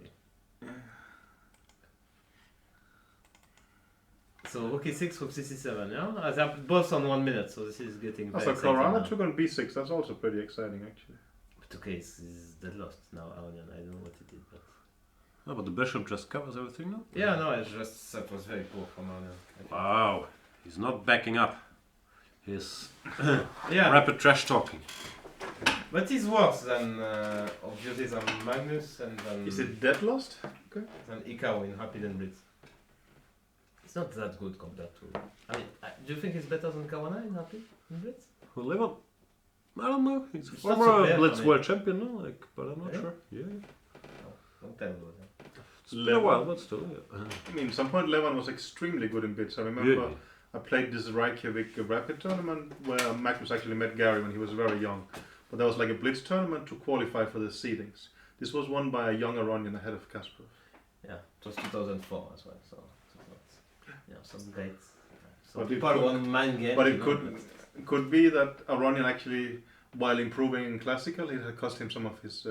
S3: So rook e6, rook c7, yeah? They're both on 1 minute, so this is getting very
S4: Also,
S3: exciting
S4: Corona
S3: now.
S4: took on b6. That's also pretty exciting, actually.
S3: But okay, it's dead lost now, Aronian. I don't know what he did, but...
S1: Oh, but the bishop just covers everything now?
S3: Yeah, no, it's just... That was very poor from Aronian.
S1: Wow, he's not backing up his
S3: Yeah,
S1: rapid trash talking.
S3: but it's worse than, obviously, than Magnus and than...
S4: Is it dead lost?
S3: Than Ikao in Rapid and Blitz. It's not that good compared to... I mean, do you think it's better than Kawana in Rapid and Blitz?
S1: Who live on? I don't know. He's a
S3: It's not so
S1: former
S3: bad,
S1: Blitz
S3: I mean.
S1: world champion, no? Like, but I'm not
S3: Really?
S1: sure. Yeah,
S3: Long time ago, yeah.
S1: it's been a while, but still. Yeah.
S4: I mean, some point Levan was extremely good in bits. I remember I played this Reykjavik Rapid tournament where Magnus actually met Gary when he was very young. But there was like a Blitz tournament to qualify for the seedings. This was won by a young Aronian ahead of Kasparov.
S3: Yeah, it was 2004 as well, so yeah, some great. Some
S4: But it
S3: people
S4: could-
S3: won mind games.
S4: But
S3: you
S4: it
S3: know,
S4: could be that Aronian actually, while improving in classical, it had cost him some of his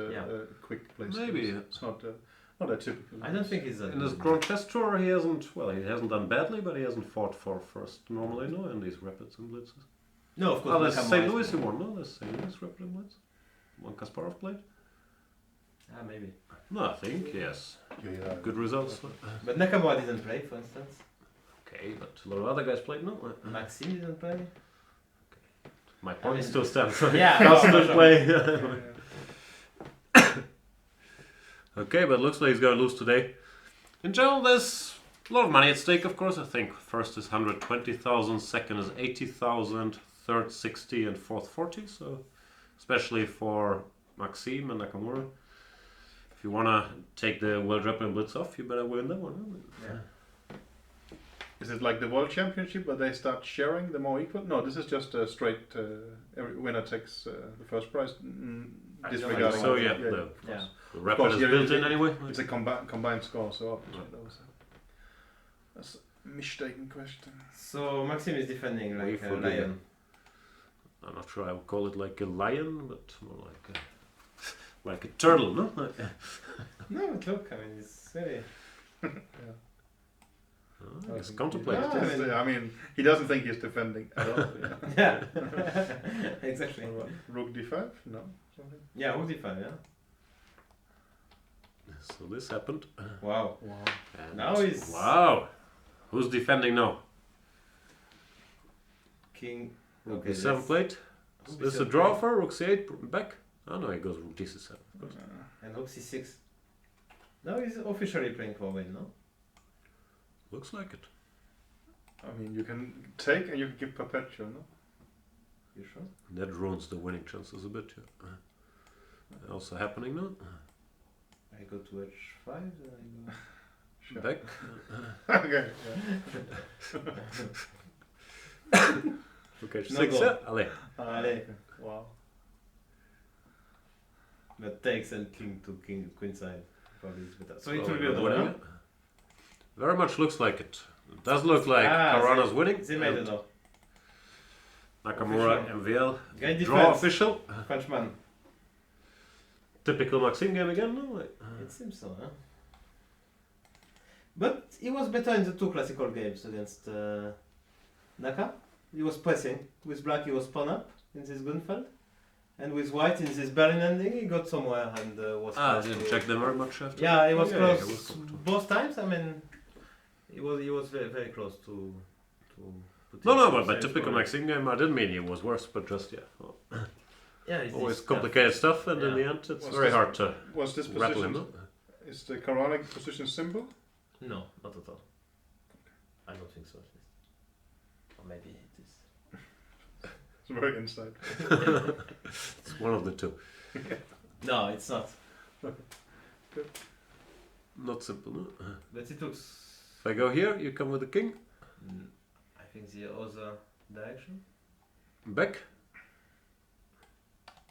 S4: quick play skills.
S1: Maybe.
S4: It's not that typical.
S3: I don't think he's that
S1: In his
S3: good.
S1: Grand Chess Tour, he hasn't done badly, but he hasn't fought for first normally, no, in these rapids and blitzes.
S3: No, of course.
S1: Oh, there's
S3: Nakamura
S1: St.
S3: is-
S1: Louis he won, no? There's St. Louis rapid and blitz. One Kasparov played?
S3: Ah, maybe.
S1: No, I think, yes.
S4: Yeah.
S1: Good results.
S3: But Nakamura didn't play, for instance.
S1: Okay, but a lot of other guys played, no?
S3: Maxime didn't play.
S1: My point
S3: mean-
S1: still stands.
S3: Yeah,
S1: Carlsen
S3: no,
S1: didn't
S3: for
S1: play. Okay, but it looks like he's going to lose today. In general, there's a lot of money at stake, of course. I think first is 120,000, second is 80,000, third 60, and fourth 40. So, especially for Maxime and Nakamura, if you want to take the World Rapid Blitz off, you better win that one.
S3: Yeah.
S4: Is it like the World Championship where they start sharing the more equal? No, this is just a straight. Every winner takes the first prize.
S3: I don't
S4: Disregarding.
S1: So
S3: know.
S1: yeah,
S4: of
S1: the
S4: course.
S3: Yeah.
S1: Rapid
S4: course,
S1: is
S4: yeah,
S1: built
S4: it-
S1: in anyway.
S4: It's a combined score, so obviously that's a mistaken question.
S3: So Maxime is defending like a
S1: for the-
S3: lion.
S1: I'm not sure I would call it like a lion, but more like a turtle, no?
S3: No, but look, I mean, it's very.
S1: It's contemplated.
S3: Yeah.
S4: I mean, he doesn't think he's defending at all. Yeah.
S3: Yeah. Exactly.
S4: What, Rook d5? No. Something.
S3: Yeah, rook d5, yeah.
S1: So this happened.
S3: Wow.
S4: Wow.
S1: And
S3: Now he's-
S1: wow. Who's defending now?
S3: King.
S1: Rook
S3: Okay,
S1: d7
S3: let's-
S1: played.
S3: Rook
S1: Is this a
S3: d7
S1: draw
S3: plate.
S1: for Rook c8 back? Oh no, he goes Rook d7. Of course.
S3: And rook c6. Now he's officially playing for win, no?
S1: Looks like it.
S4: I mean, you can take and you can give perpetual, no?
S3: You sure?
S1: That ruins the winning chances a bit. Yeah. Also happening now.
S3: I go to h5, then I go.
S4: Sure.
S1: Back.
S4: Okay.
S1: Okay,
S3: No
S1: 6.
S3: goal.
S1: Yeah. Allez.
S3: Allez.
S4: Wow.
S3: But takes and king to king queen side probably is better. So it
S1: Oh,
S3: will be a draw,
S1: winning
S3: no?
S1: it. Very much looks like it. It does look like
S3: Ah,
S1: Karana's winning.
S3: They made it
S1: and
S3: draw.
S1: Nakamura,
S3: Official.
S1: MVL.
S3: Great
S1: Draw
S3: defense.
S1: official.
S3: Frenchman.
S1: Typical Maxime game again, no?
S3: It seems so, huh? But he was better in the two classical games against Naka. He was pressing. With black he was pawn up in this Gunfeld. And with white in this Berlin ending he got somewhere and was
S1: I
S3: close
S1: didn't
S3: to-
S1: check them very much after.
S3: Yeah, he was
S1: Yeah,
S3: close
S1: he was close to-
S3: both times. I mean, he was very, very close to put
S1: No,
S3: his
S1: but by
S3: same
S1: typical
S3: score.
S1: Maxime game, I didn't mean he was worse, but just, yeah. Well,
S3: Yeah, it's
S1: always
S3: this-
S1: complicated stuff, and in
S3: Yeah.
S1: the end, it's
S4: Was
S1: very
S4: this-
S1: hard to
S4: Was this
S1: rattle him.
S4: position,
S1: No?
S4: is the Quranic position simple?
S3: No, not at all. I don't think so. At least. Or maybe it is.
S4: It's very inside.
S1: It's one of the two.
S3: No, it's not.
S1: Not simple, no?
S3: But it looks.
S1: If I go here, you come with the king.
S3: I think the other direction.
S1: Back.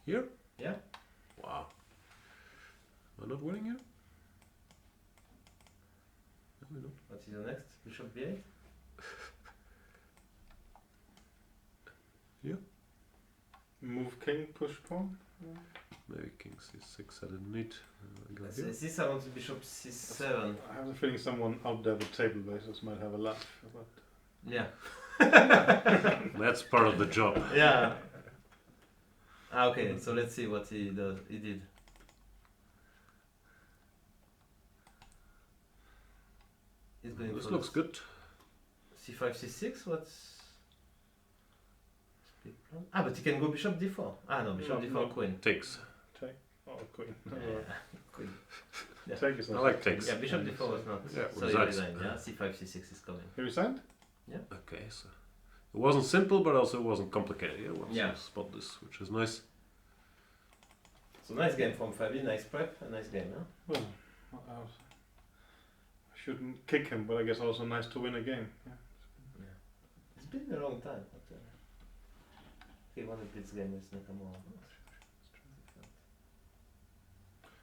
S1: Here?
S3: Yeah.
S1: Wow. Am I not winning here? No, we don't.
S3: What is the next? Bishop b8.
S4: Move king, push pawn.
S1: Maybe king c6, I didn't need. Go
S3: Is
S1: here.
S3: this I want bishop c7.
S4: I have a feeling someone out there with table bases might have a laugh about
S3: Yeah.
S1: That's part of the job.
S3: Yeah. Okay, so let's see what he does. He did. He's going
S1: This
S3: for
S1: looks good.
S3: c5, c6. What's big plan? But he can go bishop d4. No, bishop d4
S4: no.
S3: queen.
S1: Takes.
S4: Take. Oh, queen.
S3: Queen. Yeah.
S4: Take is
S1: I
S4: not.
S1: like takes.
S3: Yeah, bishop d4 was not.
S1: Yeah,
S3: so he
S1: resigns.
S3: resigned. Yeah, c5, c6 is coming.
S4: He resigned?
S1: Okay, so it wasn't simple, but also it wasn't complicated. Yeah, once
S3: Yeah.
S1: you spot this, which is nice.
S3: So nice game from Fabi. Nice prep. A nice game, huh?
S4: Well, I shouldn't kick him, but I guess also nice to win a game. Yeah.
S3: It's been a long time. But, he won a blitz game with Nakamura.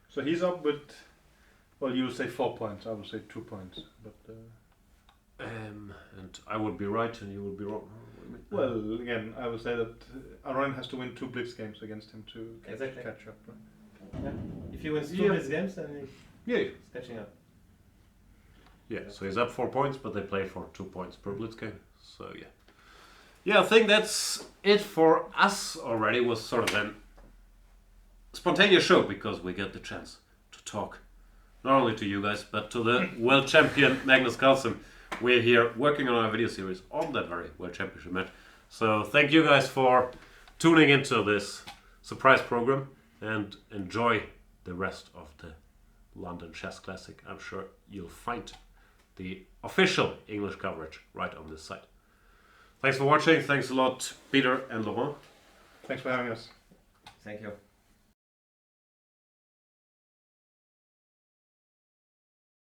S4: So he's up with, well, you say 4 points, I would say 2 points. But
S1: And I would be right and you would be wrong.
S4: well, again, I would say that Laurent has to win 2 blitz games against him to
S3: Exactly.
S4: catch up. Right?
S3: Yeah. If he wins 2
S1: Yeah.
S3: blitz games, then
S1: Yeah.
S3: he's catching up.
S1: Yeah, so he's up 4 points, but they play for 2 points per blitz game. So yeah. Yeah, I think that's it for us already. It was sort of an spontaneous show because we get the chance to talk not only to you guys, but to the world champion Magnus Carlsen. We're here working on our video series on that very world championship match. So thank you guys for tuning into this surprise program and enjoy the rest of the London Chess Classic. I'm sure you'll find the official English coverage right on this site. Thanks for watching. Thanks a lot, Peter and Laurent.
S4: Thanks for having us.
S3: Thank you.